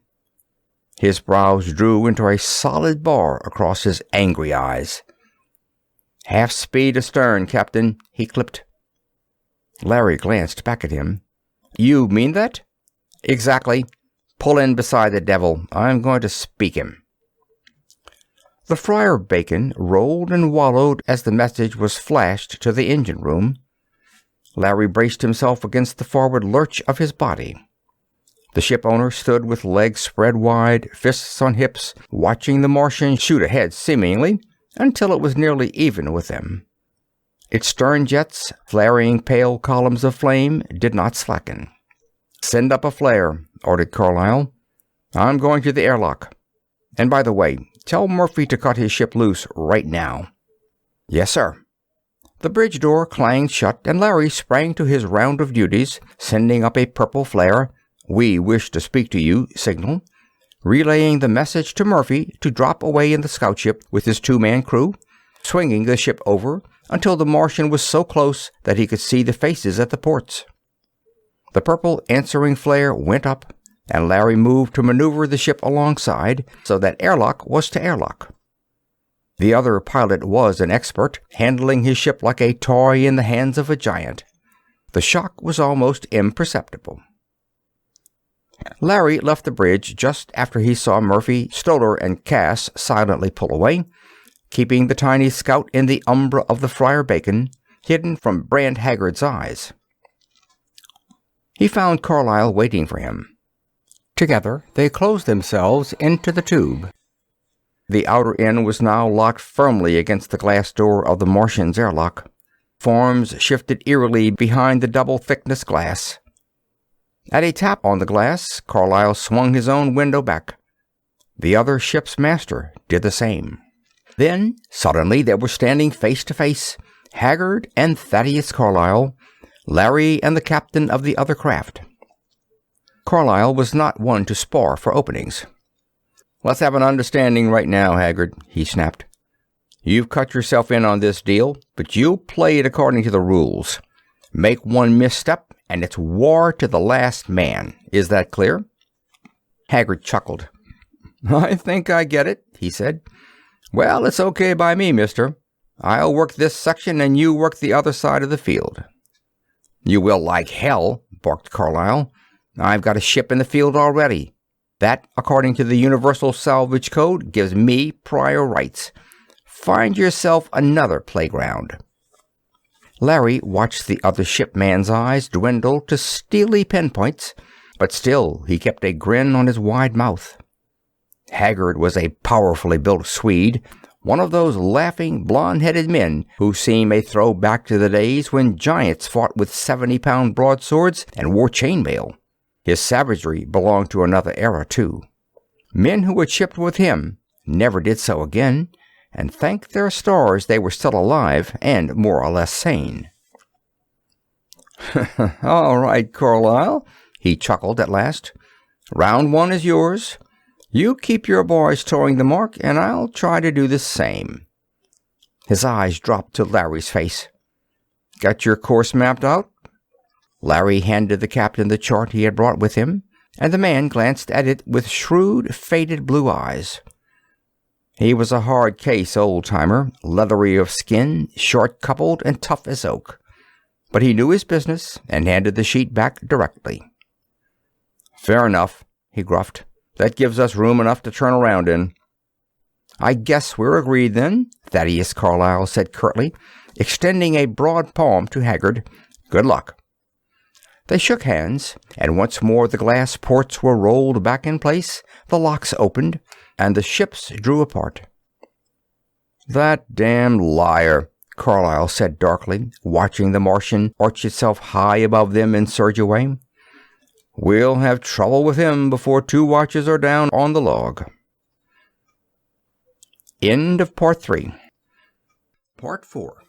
His brows drew into a solid bar across his angry eyes. "Half speed astern, Captain," he clipped. Larry glanced back at him. "You mean that?" "Exactly. Pull in beside the devil. I'm going to speak him." The Friar Bacon rolled and wallowed as the message was flashed to the engine room. Larry braced himself against the forward lurch of his body. The ship owner stood with legs spread wide, fists on hips, watching the Martian shoot ahead seemingly, until it was nearly even with them. Its stern jets, flaring pale columns of flame, did not slacken. "Send up a flare," ordered Carlyle. "I'm going to the airlock. And by the way, tell Murphy to cut his ship loose right now." "Yes, sir." The bridge door clanged shut, and Larry sprang to his round of duties, sending up a purple flare, "We wish to speak to you" signal, relaying the message to Murphy to drop away in the scout ship with his 2-man crew, swinging the ship over until the Martian was so close that he could see the faces at the ports. The purple answering flare went up, and Larry moved to maneuver the ship alongside so that airlock was to airlock. The other pilot was an expert, handling his ship like a toy in the hands of a giant. The shock was almost imperceptible. Larry left the bridge just after he saw Murphy, Stoller, and Cass silently pull away, keeping the tiny scout in the umbra of the Friar Bacon, hidden from Brand Haggard's eyes. He found Carlyle waiting for him. Together they closed themselves into the tube. The outer end was now locked firmly against the glass door of the Martian's airlock. Forms shifted eerily behind the double-thickness glass. At a tap on the glass, Carlyle swung his own window back. The other ship's master did the same. Then, suddenly, they were standing face to face, Haggard and Thaddeus Carlyle, Larry and the captain of the other craft. Carlyle was not one to spar for openings. "Let's have an understanding right now, Haggard," he snapped. "You've cut yourself in on this deal, but you'll play it according to the rules. Make one misstep, and it's war to the last man. Is that clear?" Haggard chuckled. "I think I get it," he said. "Well, it's okay by me, mister. I'll work this section, and you work the other side of the field." "You will like hell," barked Carlyle. "I've got a ship in the field already. That, according to the Universal Salvage Code, gives me prior rights. Find yourself another playground." Larry watched the other shipman's eyes dwindle to steely pinpoints, but still he kept a grin on his wide mouth. Haggard was a powerfully built Swede, one of those laughing, blond-headed men who seem a throwback to the days when giants fought with 70-pound broadswords and wore chainmail. His savagery belonged to another era, too. Men who had shipped with him never did so again, and thanked their stars they were still alive and more or less sane. "All right, Carlyle," he chuckled at last. "Round one is yours. You keep your boys towing the mark, and I'll try to do the same." His eyes dropped to Larry's face. "Got your course mapped out?" Larry handed the captain the chart he had brought with him, and the man glanced at it with shrewd, faded blue eyes. He was a hard case old-timer, leathery of skin, short-coupled, and tough as oak. But he knew his business, and handed the sheet back directly. "Fair enough," he gruffed. "That gives us room enough to turn around in." "I guess we're agreed, then," Thaddeus Carlyle said curtly, extending a broad palm to Haggard. "Good luck." They shook hands, and once more the glass ports were rolled back in place, the locks opened, and the ships drew apart. "That damned liar," Carlyle said darkly, watching the Martian arch itself high above them and surge away. "We'll have trouble with him before 2 watches are down on the log." End of Part 3. Part 4.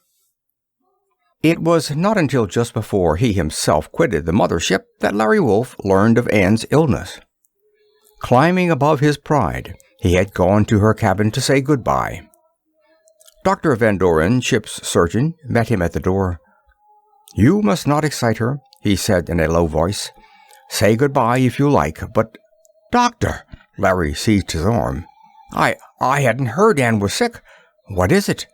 It was not until just before he himself quitted the mothership that Larry Wolfe learned of Anne's illness. Climbing above his pride, he had gone to her cabin to say goodbye. Dr. Van Doren, ship's surgeon, met him at the door. "You must not excite her," he said in a low voice. "Say goodbye if you like, but—" "Doctor!" Larry seized his arm. I hadn't heard Anne was sick. What is it?"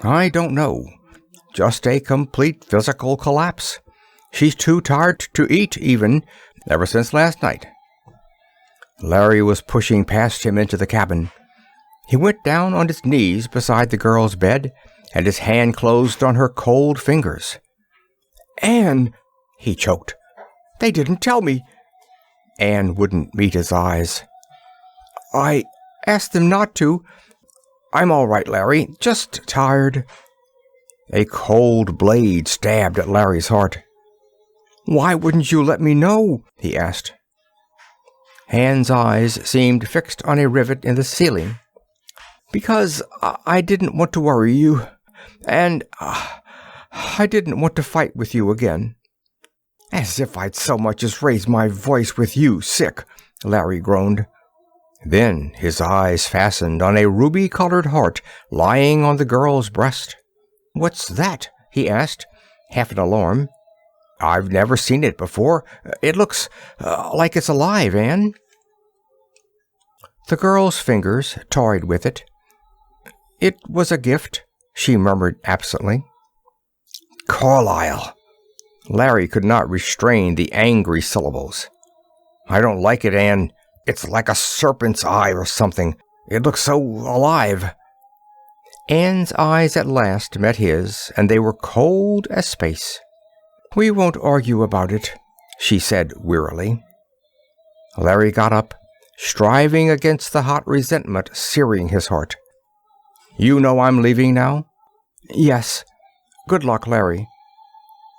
"I don't know. Just a complete physical collapse. She's too tired to eat, even, ever since last night." Larry was pushing past him into the cabin. He went down on his knees beside the girl's bed, and his hand closed on her cold fingers. "Anne," he choked. "They didn't tell me." Anne wouldn't meet his eyes. "I asked them not to. I'm all right, Larry. Just tired." A cold blade stabbed at Larry's heart. "Why wouldn't you let me know?" he asked. Anne's eyes seemed fixed on a rivet in the ceiling. "Because I didn't want to worry you, and I didn't want to fight with you again." "As if I'd so much as raise my voice with you sick," Larry groaned. Then his eyes fastened on a ruby-colored heart lying on the girl's breast. "What's that?" he asked, half in alarm. "I've never seen it before. It looks like it's alive, Anne." The girl's fingers toyed with it. "It was a gift," she murmured absently. "Carlyle!" Larry could not restrain the angry syllables. "I don't like it, Anne. It's like a serpent's eye or something. It looks so alive." Anne's eyes at last met his, and they were cold as space. "We won't argue about it," she said wearily. Larry got up, striving against the hot resentment searing his heart. "You know I'm leaving now?" "Yes." Good luck, Larry."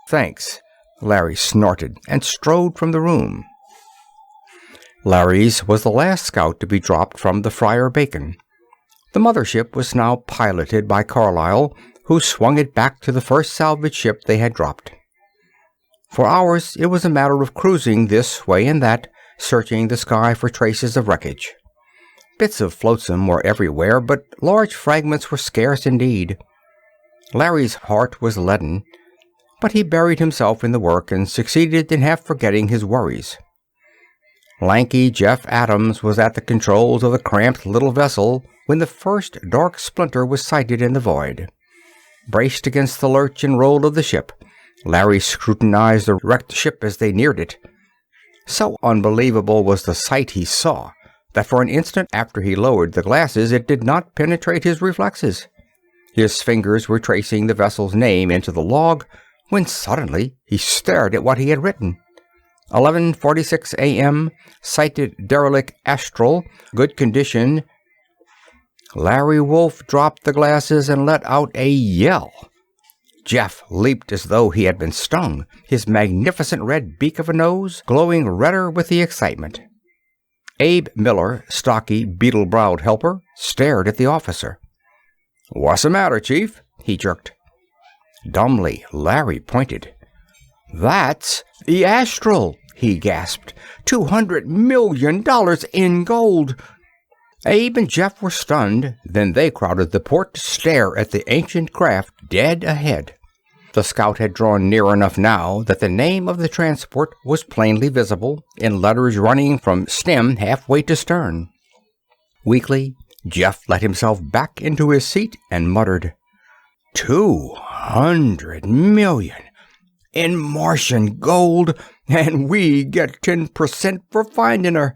"Thanks," Larry snorted and strode from the room. Larry's was the last scout to be dropped from the Friar Bacon. The mothership was now piloted by Carlyle, who swung it back to the first salvage ship they had dropped. For hours it was a matter of cruising this way and that, searching the sky for traces of wreckage. Bits of flotsam were everywhere, but large fragments were scarce indeed. Larry's heart was leaden, but he buried himself in the work and succeeded in half forgetting his worries. Lanky Jeff Adams was at the controls of the cramped little vessel when the first dark splinter was sighted in the void. Braced against the lurch and roll of the ship, Larry scrutinized the wrecked ship as they neared it. So unbelievable was the sight he saw that for an instant after he lowered the glasses it did not penetrate his reflexes. His fingers were tracing the vessel's name into the log when suddenly he stared at what he had written. 11:46 a.m. Sighted derelict Astral, good condition. Larry Wolf dropped the glasses and let out a yell. Jeff leaped as though he had been stung, his magnificent red beak of a nose glowing redder with the excitement. Abe Miller, stocky, beetle-browed helper, stared at the officer. "What's the matter, Chief?" he jerked. Dumbly, Larry pointed. "That's the Astral," he gasped. $200 million in gold. Abe and Jeff were stunned. Then they crowded the port to stare at the ancient craft dead ahead. The scout had drawn near enough now that the name of the transport was plainly visible, in letters running from stem halfway to stern. Weakly, Jeff let himself back into his seat and muttered, 200 million in Martian gold, and we get 10% for finding her.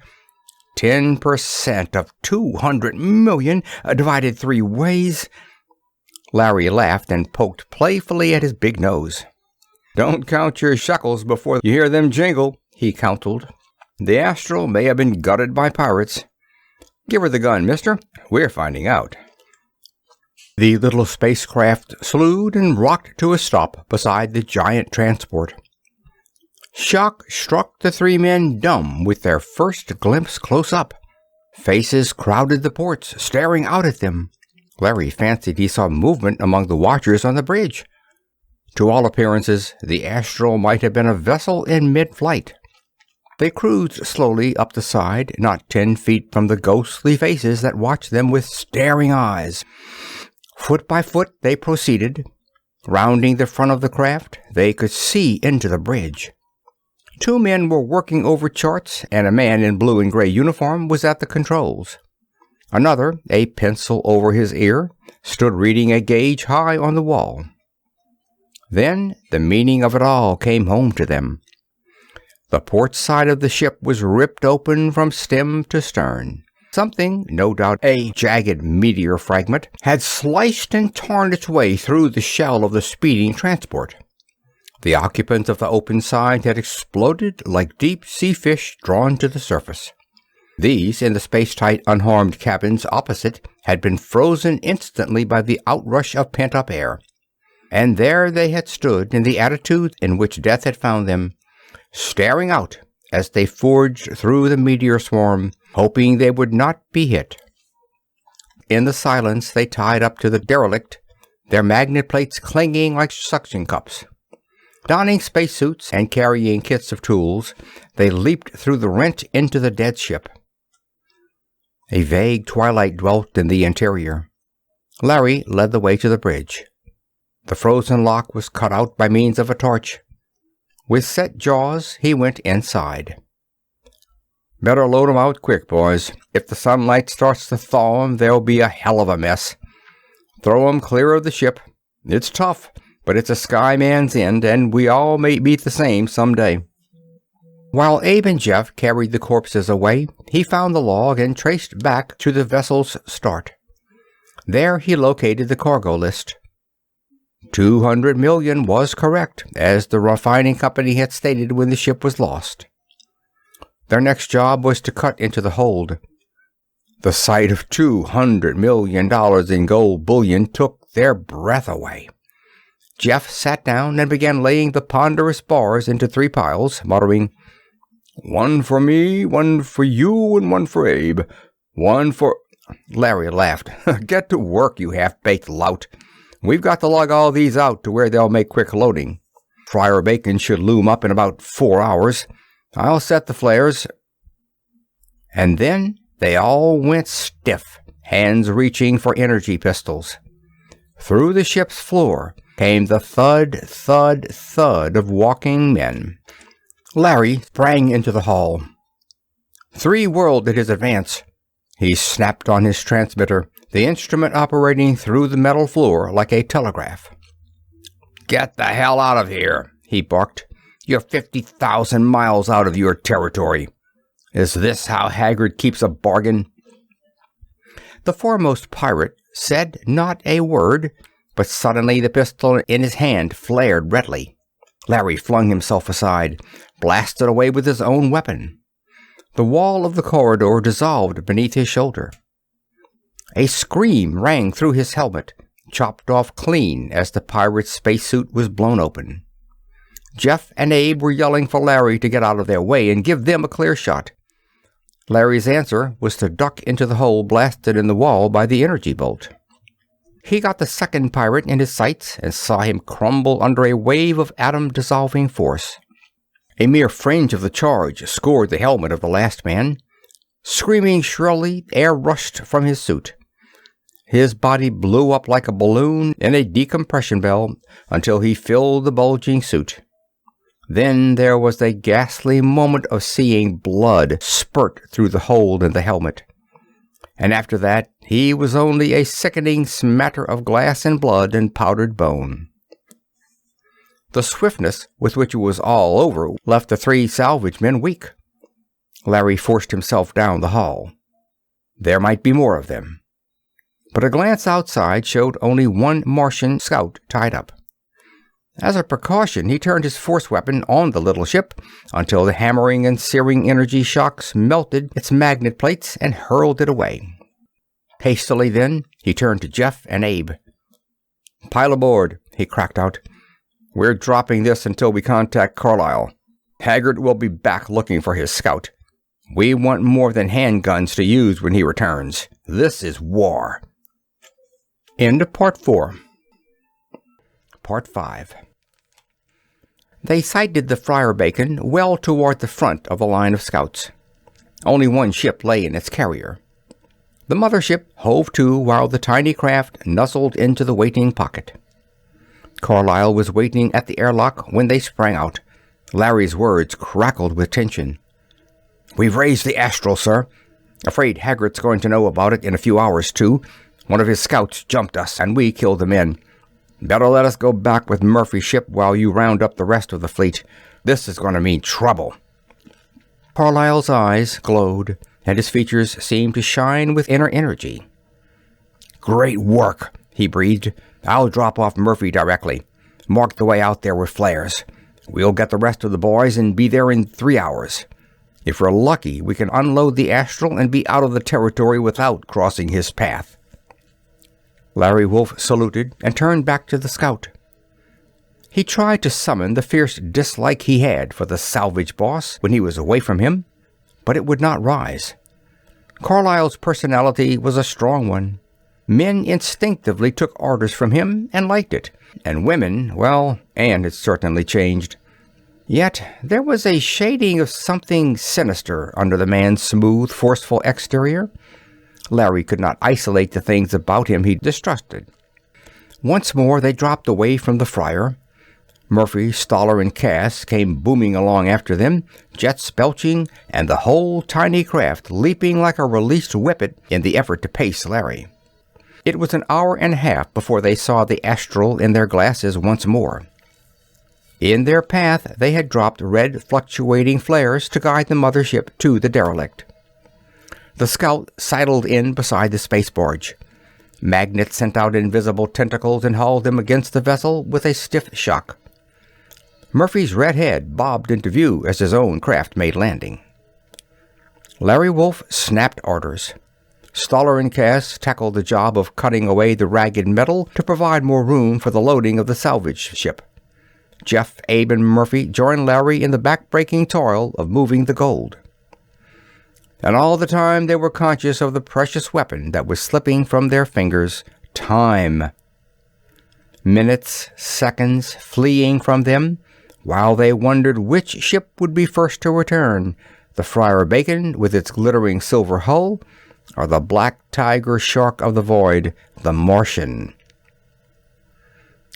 10% of 200 million divided 3 ways. Larry laughed and poked playfully at his big nose. "Don't count your shekels before you hear them jingle," he counseled. "The Astral may have been gutted by pirates. Give her the gun, mister. We're finding out." The little spacecraft slewed and rocked to a stop beside the giant transport. Shock struck the 3 men dumb with their first glimpse close up. Faces crowded the ports, staring out at them. Larry fancied he saw movement among the watchers on the bridge. To all appearances, the Astral might have been a vessel in mid-flight. They cruised slowly up the side, not 10 feet from the ghostly faces that watched them with staring eyes. Foot by foot they proceeded. Rounding the front of the craft, they could see into the bridge. 2 men were working over charts, and a man in blue and gray uniform was at the controls. Another, a pencil over his ear, stood reading a gauge high on the wall. Then the meaning of it all came home to them. The port side of the ship was ripped open from stem to stern. Something, no doubt a jagged meteor fragment, had sliced and torn its way through the shell of the speeding transport. The occupants of the open side had exploded like deep-sea fish drawn to the surface. These, in the space-tight, unharmed cabins opposite, had been frozen instantly by the outrush of pent-up air. And there they had stood in the attitude in which death had found them, staring out as they forged through the meteor swarm, hoping they would not be hit. In the silence they tied up to the derelict, their magnet plates clinging like suction cups. Donning spacesuits and carrying kits of tools, they leaped through the rent into the dead ship. A vague twilight dwelt in the interior. Larry led the way to the bridge. The frozen lock was cut out by means of a torch. With set jaws, he went inside. "Better load 'em out quick, boys. If the sunlight starts to thaw 'em, there'll be a hell of a mess. Throw 'em clear of the ship. It's tough, but it's a skyman's end, and we all may meet the same some day." While Abe and Jeff carried the corpses away, he found the log and traced back to the vessel's start. There he located the cargo list. 200 million was correct, as the refining company had stated when the ship was lost. Their next job was to cut into the hold. The sight of $200 million in gold bullion took their breath away. Jeff sat down and began laying the ponderous bars into 3 piles, muttering, "One for me, one for you, and one for Abe. One for—" Larry laughed. "Get to work, you half-baked lout. We've got to lug all these out to where they'll make quick loading. Fryer bacon should loom up in about 4 hours. I'll set the flares." And then they all went stiff, hands reaching for energy pistols. Through the ship's floor came the thud, thud, thud of walking men. Larry sprang into the hall. 3 whirled at his advance. He snapped on his transmitter, the instrument operating through the metal floor like a telegraph. "Get the hell out of here," he barked. "You're 50,000 miles out of your territory. Is this how Haggard keeps a bargain?" The foremost pirate said not a word, but suddenly the pistol in his hand flared redly. Larry flung himself aside, blasted away with his own weapon. The wall of the corridor dissolved beneath his shoulder. A scream rang through his helmet, chopped off clean as the pirate's spacesuit was blown open. Jeff and Abe were yelling for Larry to get out of their way and give them a clear shot. Larry's answer was to duck into the hole blasted in the wall by the energy bolt. He got the second pirate in his sights and saw him crumble under a wave of atom-dissolving force. A mere fringe of the charge scored the helmet of the last man. Screaming shrilly, air rushed from his suit. His body blew up like a balloon in a decompression bell until he filled the bulging suit. Then there was a ghastly moment of seeing blood spurt through the hole in the helmet. And after that, he was only a sickening smatter of glass and blood and powdered bone. The swiftness with which it was all over left the 3 salvage men weak. Larry forced himself down the hall. There might be more of them. But a glance outside showed only 1 Martian scout tied up. As a precaution, he turned his force weapon on the little ship until the hammering and searing energy shocks melted its magnet plates and hurled it away. Hastily then, he turned to Jeff and Abe. "Pile aboard," he cracked out. "We're dropping this until we contact Carlisle. Haggard will be back looking for his scout. We want more than handguns to use when he returns. This is war." End of Part 4. Part 5. They sighted the Fryer Bacon well toward the front of the line of scouts. Only 1 ship lay in its carrier. The mothership hove to while the tiny craft nuzzled into the waiting pocket. Carlisle was waiting at the airlock when they sprang out. Larry's words crackled with tension. "We've raised the Astral, sir. Afraid Haggard's going to know about it in a few hours, too. One of his scouts jumped us, and we killed the men. Better let us go back with Murphy's ship while you round up the rest of the fleet. This is going to mean trouble." Carlisle's eyes glowed, and his features seemed to shine with inner energy. "Great work," he breathed. "I'll drop off Murphy directly. Mark the way out there with flares. We'll get the rest of the boys and be there in 3 hours. If we're lucky, we can unload the Astral and be out of the territory without crossing his path." Larry Wolf saluted and turned back to the scout. He tried to summon the fierce dislike he had for the salvage boss when he was away from him, but it would not rise. Carlisle's personality was a strong one. Men instinctively took orders from him and liked it, and women, well, Anne had certainly changed. Yet there was a shading of something sinister under the man's smooth, forceful exterior. Larry could not isolate the things about him he distrusted. Once more they dropped away from the Fryer. Murphy, Stoller, and Cass came booming along after them, jets belching, and the whole tiny craft leaping like a released whippet in the effort to pace Larry. It was an hour and a half before they saw the Astral in their glasses once more. In their path they had dropped red fluctuating flares to guide the mothership to the derelict. The scout sidled in beside the space barge. Magnets sent out invisible tentacles and hauled them against the vessel with a stiff shock. Murphy's red head bobbed into view as his own craft made landing. Larry Wolf snapped orders. Stoller and Cass tackled the job of cutting away the ragged metal to provide more room for the loading of the salvage ship. Jeff, Abe, and Murphy joined Larry in the back-breaking toil of moving the gold. And all the time they were conscious of the precious weapon that was slipping from their fingers, time. Minutes, seconds, fleeing from them, while they wondered which ship would be first to return, the Friar Bacon with its glittering silver hull, or the black tiger shark of the void, the Martian.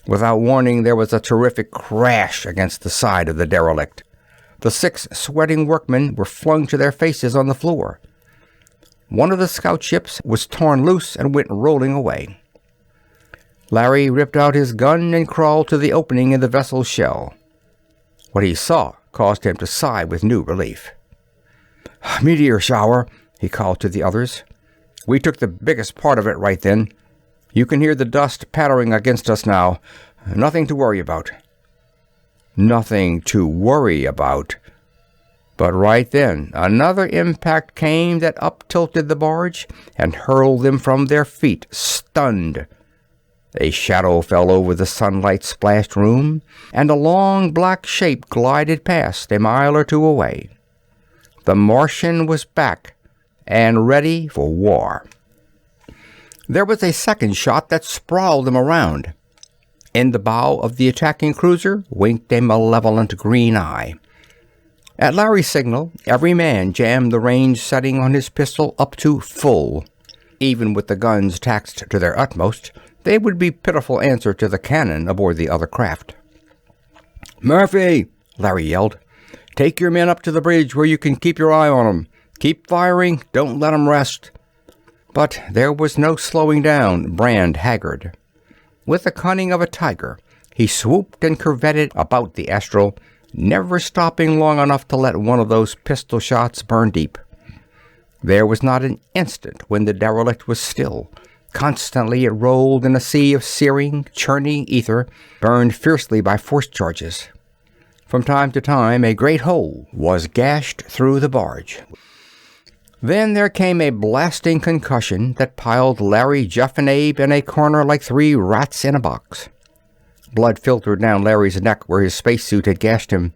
Without warning, there was a terrific crash against the side of the derelict. The 6 sweating workmen were flung to their faces on the floor. One of the scout ships was torn loose and went rolling away. Larry ripped out his gun and crawled to the opening in the vessel's shell. What he saw caused him to sigh with new relief. "Meteor shower," he called to the others. "We took the biggest part of it right then. You can hear the dust pattering against us now. Nothing to worry about." Nothing to worry about. But right then, another impact came that up-tilted the barge and hurled them from their feet, stunned. A shadow fell over the sunlight-splashed room, and a long black shape glided past a mile or two away. The Martian was back and ready for war. There was a second shot that sprawled them around. In the bow of the attacking cruiser winked a malevolent green eye. At Larry's signal, every man jammed the range setting on his pistol up to full. Even with the guns taxed to their utmost, they would be pitiful answer to the cannon aboard the other craft. "Murphy!" Larry yelled. "Take your men up to the bridge where you can keep your eye on 'em. Keep firing, don't let 'em rest." But there was no slowing down Brand Haggard. With the cunning of a tiger, he swooped and curvetted about the Astral, never stopping long enough to let one of those pistol shots burn deep. There was not an instant when the derelict was still. Constantly it rolled in a sea of searing, churning ether, burned fiercely by force charges. From time to time, a great hole was gashed through the barge. Then there came a blasting concussion that piled Larry, Jeff, and Abe in a corner like 3 rats in a box. Blood filtered down Larry's neck where his spacesuit had gashed him.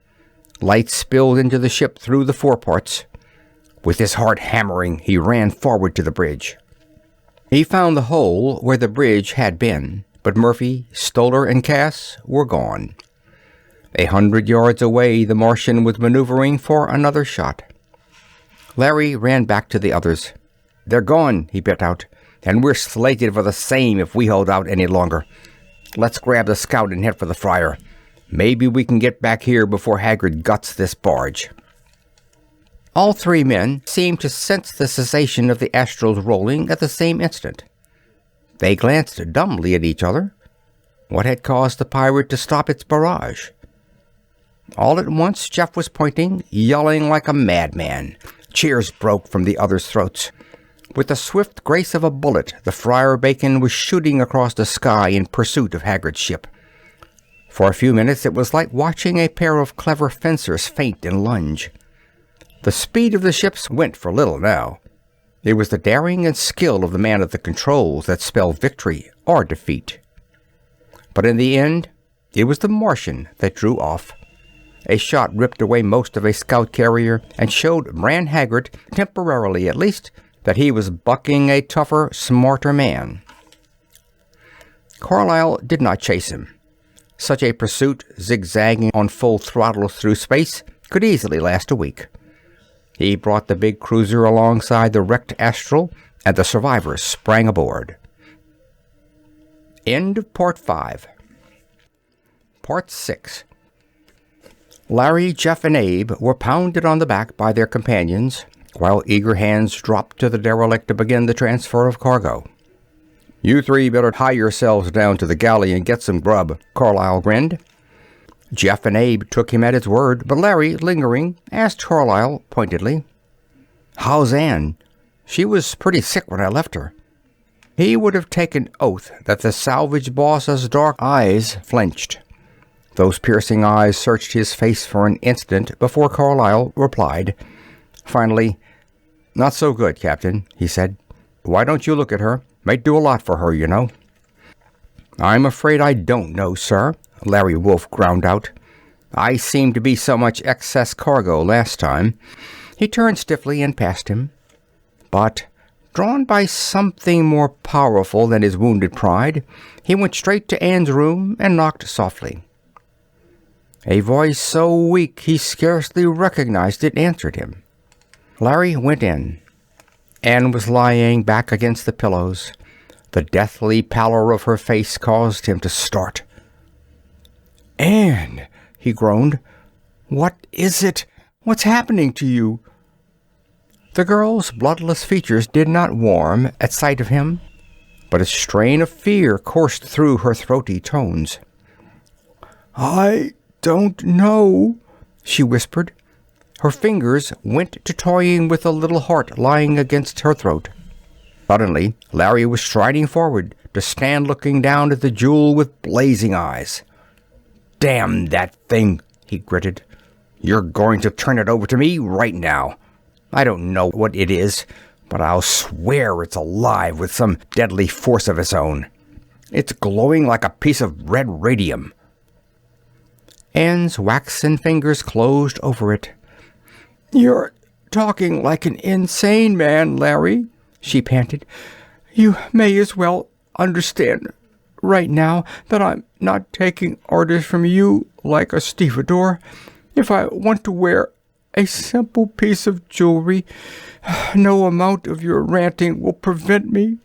Light spilled into the ship through the foreparts. With his heart hammering, he ran forward to the bridge. He found the hole where the bridge had been, but Murphy, Stoller, and Cass were gone. 100 yards away, the Martian was maneuvering for another shot. Larry ran back to the others. "They're gone," he bit out, "and we're slated for the same if we hold out any longer. Let's grab the scout and head for the Friar. Maybe we can get back here before Haggard guts this barge." All 3 men seemed to sense the cessation of the Astral's rolling at the same instant. They glanced dumbly at each other. What had caused the pirate to stop its barrage? All at once, Jeff was pointing, yelling like a madman. Cheers broke from the others' throats. With the swift grace of a bullet, the Friar Bacon was shooting across the sky in pursuit of Haggard's ship. For a few minutes, it was like watching a pair of clever fencers feint and lunge. The speed of the ships went for little now. It was the daring and skill of the man at the controls that spelled victory or defeat. But in the end, it was the Martian that drew off. A shot ripped away most of a scout carrier and showed Brand Haggard, temporarily at least, that he was bucking a tougher, smarter man. Carlyle did not chase him. Such a pursuit, zigzagging on full throttle through space, could easily last a week. He brought the big cruiser alongside the wrecked Astral, and the survivors sprang aboard. End of Part 5. Part 6. Larry, Jeff, and Abe were pounded on the back by their companions, while eager hands dropped to the derelict to begin the transfer of cargo. "You 3 better hie yourselves down to the galley and get some grub," Carlyle grinned. Jeff and Abe took him at his word, but Larry, lingering, asked Carlyle pointedly, "How's Anne? She was pretty sick when I left her." He would have taken oath that the salvage boss's dark eyes flinched. Those piercing eyes searched his face for an instant before Carlyle replied. Finally, "Not so good, Captain," he said. Why don't you look at her? Might do a lot for her, you know." "I'm afraid I don't know, sir," Larry Wolf ground out. "I seemed to be so much excess cargo last time." He turned stiffly and passed him. But, drawn by something more powerful than his wounded pride, he went straight to Anne's room and knocked softly. A voice so weak he scarcely recognized it answered him. Larry went in. Anne was lying back against the pillows. The deathly pallor of her face caused him to start. "Anne," he groaned, "what is it? What's happening to you?" The girl's bloodless features did not warm at sight of him, but a strain of fear coursed through her throaty tones. "I don't know," she whispered. Her fingers went to toying with the little heart lying against her throat. Suddenly, Larry was striding forward to stand looking down at the jewel with blazing eyes. "Damn that thing," he gritted. "You're going to turn it over to me right now. I don't know what it is, but I'll swear it's alive with some deadly force of its own. It's glowing like a piece of red radium." Anne's waxen fingers closed over it. "You're talking like an insane man, Larry," she panted. "You may as well understand right now that I'm not taking orders from you like a stevedore. If I want to wear a simple piece of jewelry, no amount of your ranting will prevent me."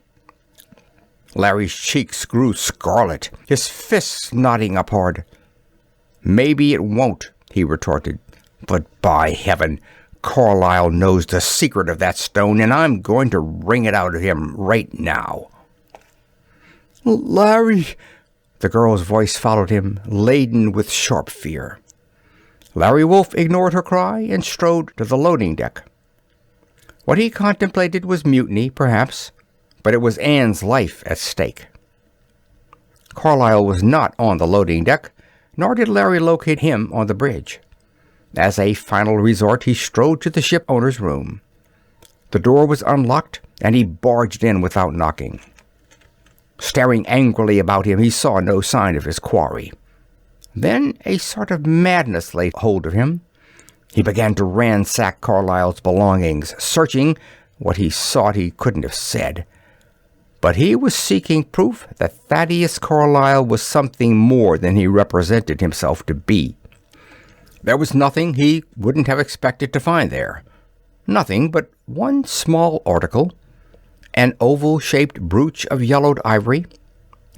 Larry's cheeks grew scarlet, his fists knotting up hard. "Maybe it won't," he retorted. "But by heaven, Carlyle knows the secret of that stone, and I'm going to wring it out of him right now." "Larry!" The girl's voice followed him, laden with sharp fear. Larry Wolf ignored her cry and strode to the loading deck. What he contemplated was mutiny, perhaps, but it was Anne's life at stake. Carlyle was not on the loading deck, nor did Larry locate him on the bridge. As a final resort, he strode to the ship owner's room. The door was unlocked, and he barged in without knocking. Staring angrily about him, he saw no sign of his quarry. Then a sort of madness laid hold of him. He began to ransack Carlyle's belongings, searching what he sought he couldn't have said. But he was seeking proof that Thaddeus Carlyle was something more than he represented himself to be. There was nothing he wouldn't have expected to find there. Nothing but one small article, an oval-shaped brooch of yellowed ivory,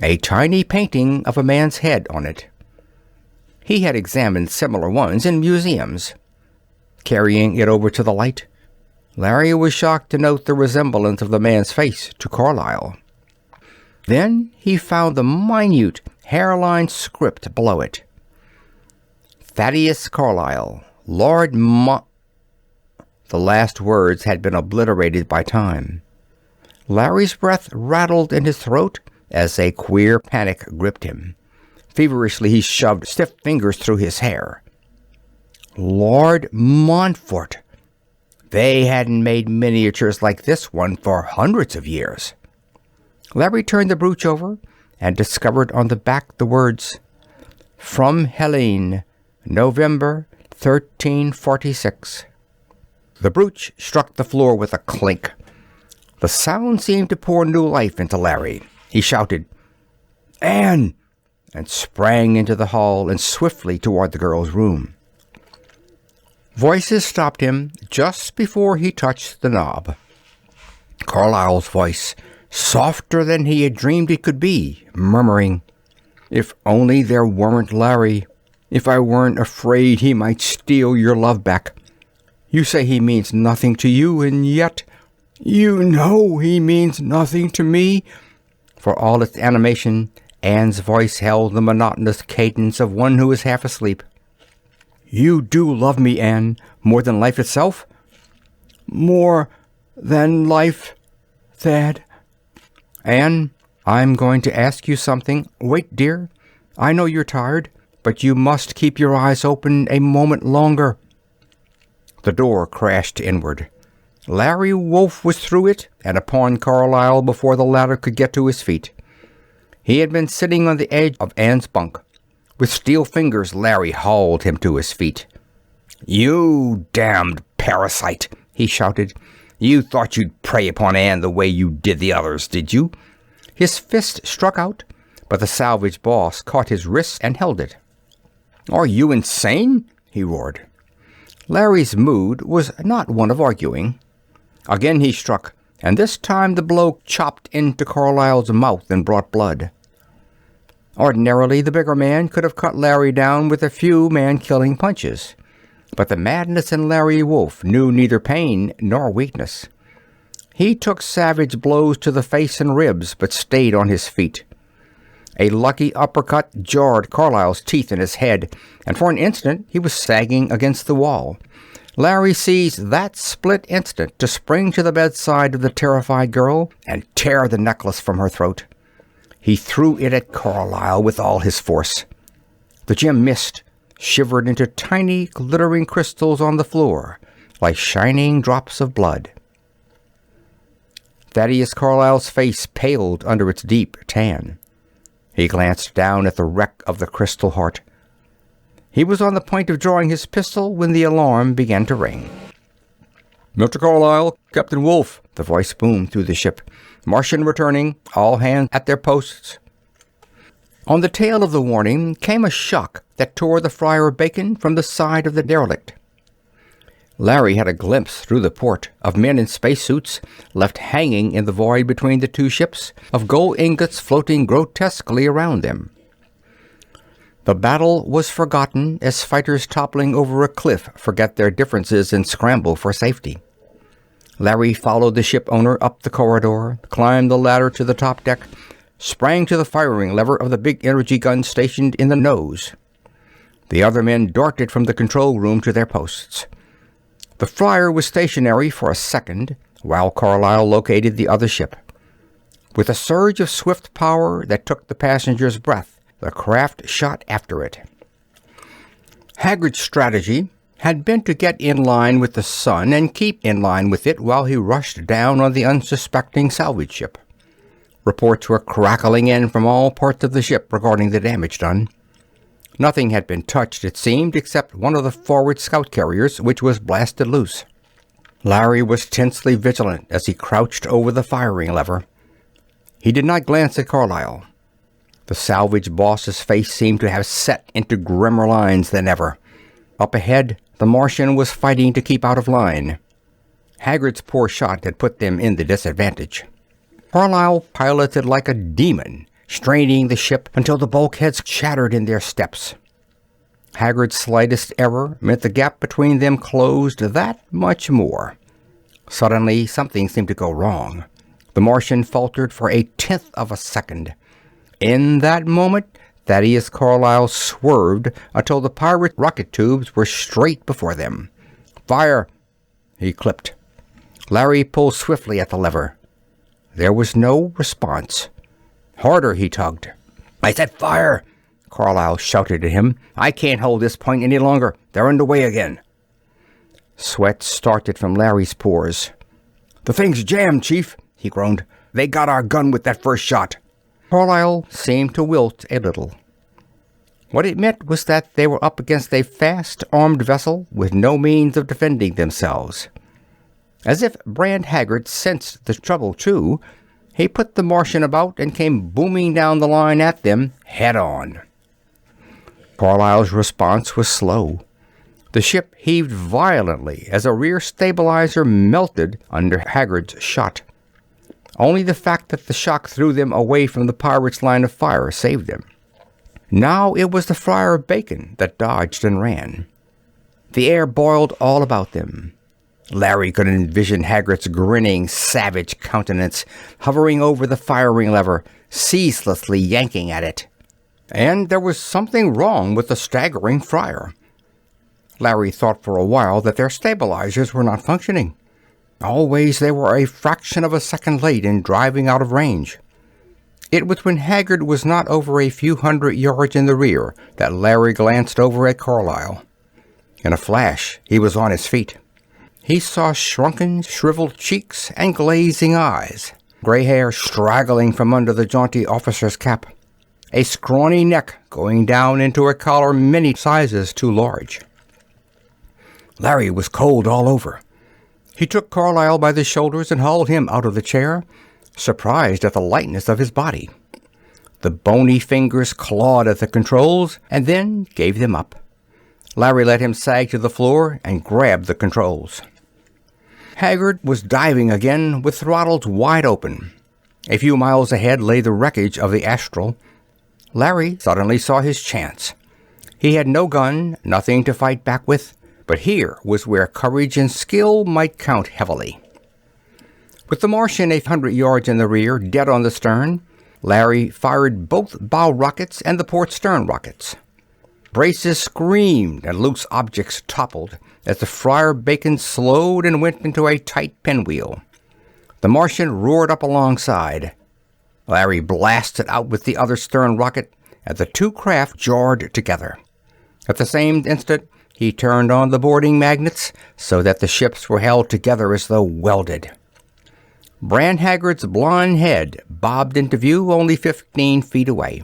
a tiny painting of a man's head on it. He had examined similar ones in museums. Carrying it over to the light, Larry was shocked to note the resemblance of the man's face to Carlyle. Then he found the minute hairline script below it. Thaddeus Carlyle, Lord The last words had been obliterated by time. Larry's breath rattled in his throat as a queer panic gripped him. Feverishly he shoved stiff fingers through his hair. Lord Montfort. They hadn't made miniatures like this one for hundreds of years. Larry turned the brooch over and discovered on the back the words, "From Helene, November 1346. The brooch struck the floor with a clink. The sound seemed to pour new life into Larry. He shouted, "Anne!" and sprang into the hall and swiftly toward the girl's room. Voices stopped him just before he touched the knob. Carlyle's voice, softer than he had dreamed it could be, murmuring, "If only there weren't Larry. If I weren't afraid he might steal your love back. You say he means nothing to you, and yet you know he means nothing to me." For all its animation, Anne's voice held the monotonous cadence of one who is half asleep. "You do love me, Anne, more than life itself?" "More than life, Thad." "Anne, I'm going to ask you something. Wait, dear. I know you're tired, but you must keep your eyes open a moment longer." The door crashed inward. Larry Wolf was through it and upon Carlyle before the latter could get to his feet. He had been sitting on the edge of Ann's bunk. With steel fingers, Larry hauled him to his feet. "You damned parasite," he shouted. "You thought you'd prey upon Ann the way you did the others, did you?" His fist struck out, but the salvage boss caught his wrist and held it. "Are you insane?" he roared. Larry's mood was not one of arguing. Again he struck, and this time the blow chopped into Carlyle's mouth and brought blood. Ordinarily, the bigger man could have cut Larry down with a few man-killing punches, but the madness in Larry Wolf knew neither pain nor weakness. He took savage blows to the face and ribs, but stayed on his feet. A lucky uppercut jarred Carlyle's teeth in his head, and for an instant he was sagging against the wall. Larry seized that split instant to spring to the bedside of the terrified girl and tear the necklace from her throat. He threw it at Carlyle with all his force. The gem missed, shivered into tiny glittering crystals on the floor, like shining drops of blood. Thaddeus Carlyle's face paled under its deep tan. He glanced down at the wreck of the crystal heart. He was on the point of drawing his pistol when the alarm began to ring. "Mr. Carlyle, Captain Wolf," the voice boomed through the ship. "Martian returning, all hands at their posts." On the tail of the warning came a shock that tore the fryer of bacon from the side of the derelict. Larry had a glimpse through the port of men in spacesuits left hanging in the void between the two ships, of gold ingots floating grotesquely around them. The battle was forgotten as fighters toppling over a cliff forget their differences and scramble for safety. Larry followed the ship owner up the corridor, climbed the ladder to the top deck, sprang to the firing lever of the big energy gun stationed in the nose. The other men darted from the control room to their posts. The flyer was stationary for a second while Carlyle located the other ship. With a surge of swift power that took the passenger's breath, the craft shot after it. Haggard's strategy had been to get in line with the sun and keep in line with it while he rushed down on the unsuspecting salvage ship. Reports were crackling in from all parts of the ship regarding the damage done. Nothing had been touched, it seemed, except one of the forward scout carriers, which was blasted loose. Larry was tensely vigilant as he crouched over the firing lever. He did not glance at Carlyle. The salvage boss's face seemed to have set into grimmer lines than ever. Up ahead, the Martian was fighting to keep out of line. Haggard's poor shot had put them in the disadvantage. Carlyle piloted like a demon, straining the ship until the bulkheads shattered in their steps. Haggard's slightest error meant the gap between them closed that much more. Suddenly, something seemed to go wrong. The Martian faltered for a tenth of a second. In that moment, Thaddeus Carlyle swerved until the pirate rocket tubes were straight before them. "Fire!" he clipped. Larry pulled swiftly at the lever. There was no response. Harder he tugged. "I said fire!" Carlyle shouted at him. "I can't hold this point any longer. They're underway again." Sweat started from Larry's pores. "The thing's jammed, Chief," he groaned. "They got our gun with that first shot." Carlyle seemed to wilt a little. What it meant was that they were up against a fast, armed vessel with no means of defending themselves. As if Brand Haggard sensed the trouble, too, he put the Martian about and came booming down the line at them, head-on. Carlyle's response was slow. The ship heaved violently as a rear stabilizer melted under Haggard's shot. Only the fact that the shock threw them away from the pirates' line of fire saved them. Now it was the fryer of bacon that dodged and ran. The air boiled all about them. Larry could envision Haggard's grinning, savage countenance hovering over the firing lever, ceaselessly yanking at it. And there was something wrong with the staggering fryer. Larry thought for a while that their stabilizers were not functioning. Always they were a fraction of a second late in driving out of range. It was when Haggard was not over a few hundred yards in the rear that Larry glanced over at Carlyle. In a flash, he was on his feet. He saw shrunken, shriveled cheeks and glazing eyes, gray hair straggling from under the jaunty officer's cap, a scrawny neck going down into a collar many sizes too large. Larry was cold all over. He took Carlyle by the shoulders and hauled him out of the chair, surprised at the lightness of his body. The bony fingers clawed at the controls and then gave them up. Larry let him sag to the floor and grabbed the controls. Haggard was diving again with throttles wide open. A few miles ahead lay the wreckage of the Astral. Larry suddenly saw his chance. He had no gun, nothing to fight back with, but here was where courage and skill might count heavily. With the Martian 800 yards in the rear, dead on the stern, Larry fired both bow rockets and the port stern rockets. Braces screamed and loose objects toppled as the Friar Bacon slowed and went into a tight pinwheel. The Martian roared up alongside. Larry blasted out with the other stern rocket, and the two craft jarred together. At the same instant, he turned on the boarding magnets so that the ships were held together as though welded. Bran Haggard's blond head bobbed into view only 15 feet away.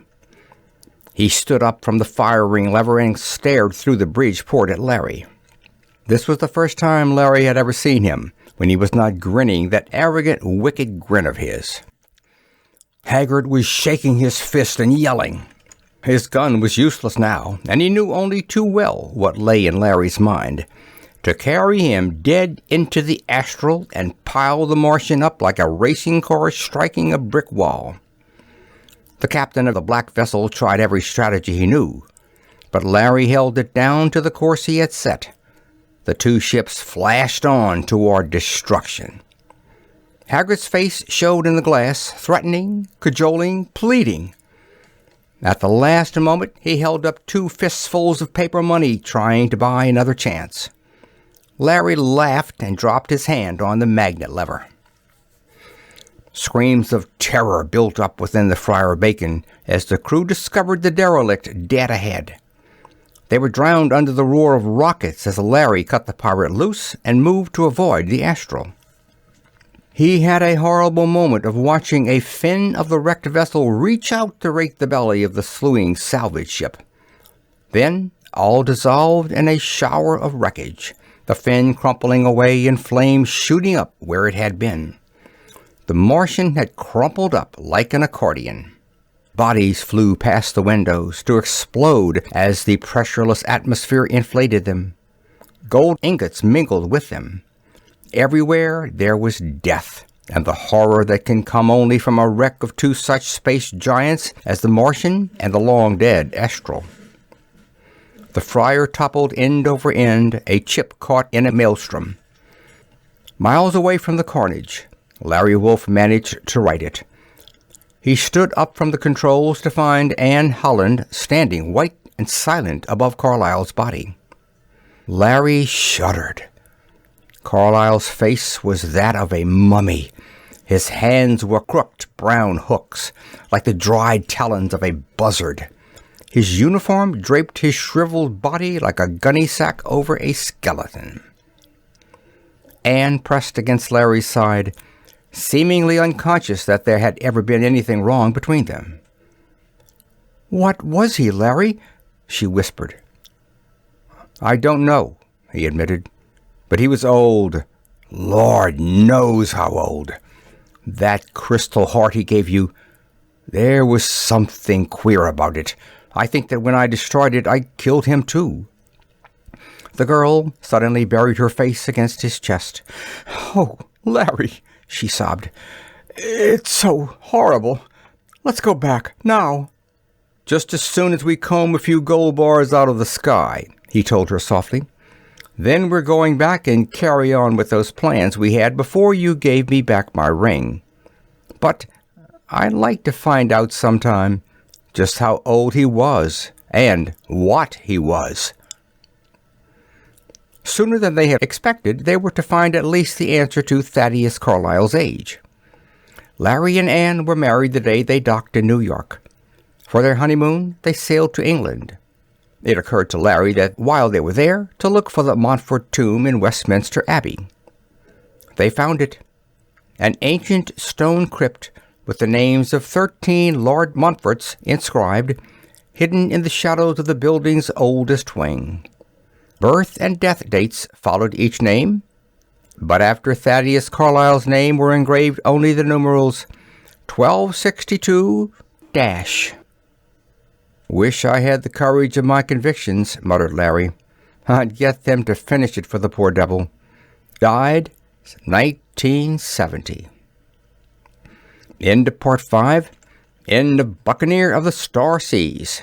He stood up from the firing lever and stared through the bridge port at Larry. This was the first time Larry had ever seen him, when he was not grinning that arrogant, wicked grin of his. Haggard was shaking his fist and yelling. His gun was useless now, and he knew only too well what lay in Larry's mind. To carry him dead into the Astral and pile the Martian up like a racing car striking a brick wall. The captain of the black vessel tried every strategy he knew, but Larry held it down to the course he had set. The two ships flashed on toward destruction. Haggard's face showed in the glass, threatening, cajoling, pleading. At the last moment, he held up 2 fistfuls of paper money, trying to buy another chance. Larry laughed and dropped his hand on the magnet lever. Screams of terror built up within the Friar Bacon as the crew discovered the derelict dead ahead. They were drowned under the roar of rockets as Larry cut the pirate loose and moved to avoid the Astral. He had a horrible moment of watching a fin of the wrecked vessel reach out to rake the belly of the slewing salvage ship. Then, all dissolved in a shower of wreckage, the fin crumpling away and flames shooting up where it had been. The Martian had crumpled up like an accordion. Bodies flew past the windows to explode as the pressureless atmosphere inflated them. Gold ingots mingled with them. Everywhere there was death, and the horror that can come only from a wreck of 2 such space giants as the Martian and the long-dead Astral. The Friar toppled end over end, a chip caught in a maelstrom. Miles away from the carnage, Larry Wolf managed to right it. He stood up from the controls to find Anne Holland standing white and silent above Carlyle's body. Larry shuddered. Carlyle's face was that of a mummy. His hands were crooked brown hooks, like the dried talons of a buzzard. His uniform draped his shriveled body like a gunny sack over a skeleton. Anne pressed against Larry's side, seemingly unconscious that there had ever been anything wrong between them. "What was he, Larry?" she whispered. "I don't know," he admitted. "But he was old. Lord knows how old. That crystal heart he gave you, there was something queer about it. I think that when I destroyed it, I killed him too." The girl suddenly buried her face against his chest. "Oh, Larry," she sobbed. "It's so horrible. Let's go back, now." "Just as soon as we comb a few gold bars out of the sky," he told her softly. "Then we're going back and carry on with those plans we had before you gave me back my ring. But I'd like to find out sometime just how old he was and what he was." Sooner than they had expected, they were to find at least the answer to Thaddeus Carlyle's age. Larry and Anne were married the day they docked in New York. For their honeymoon, they sailed to England. It occurred to Larry that while they were there, to look for the Montfort tomb in Westminster Abbey. They found it, an ancient stone crypt with the names of 13 Lord Montforts inscribed, hidden in the shadows of the building's oldest wing. Birth and death dates followed each name, but after Thaddeus Carlyle's name were engraved only the numerals 1262-. "Wish I had the courage of my convictions," muttered Larry. "I'd get them to finish it for the poor devil. Died 1970. End of Part 5. End of Buccaneer of the Star Seas.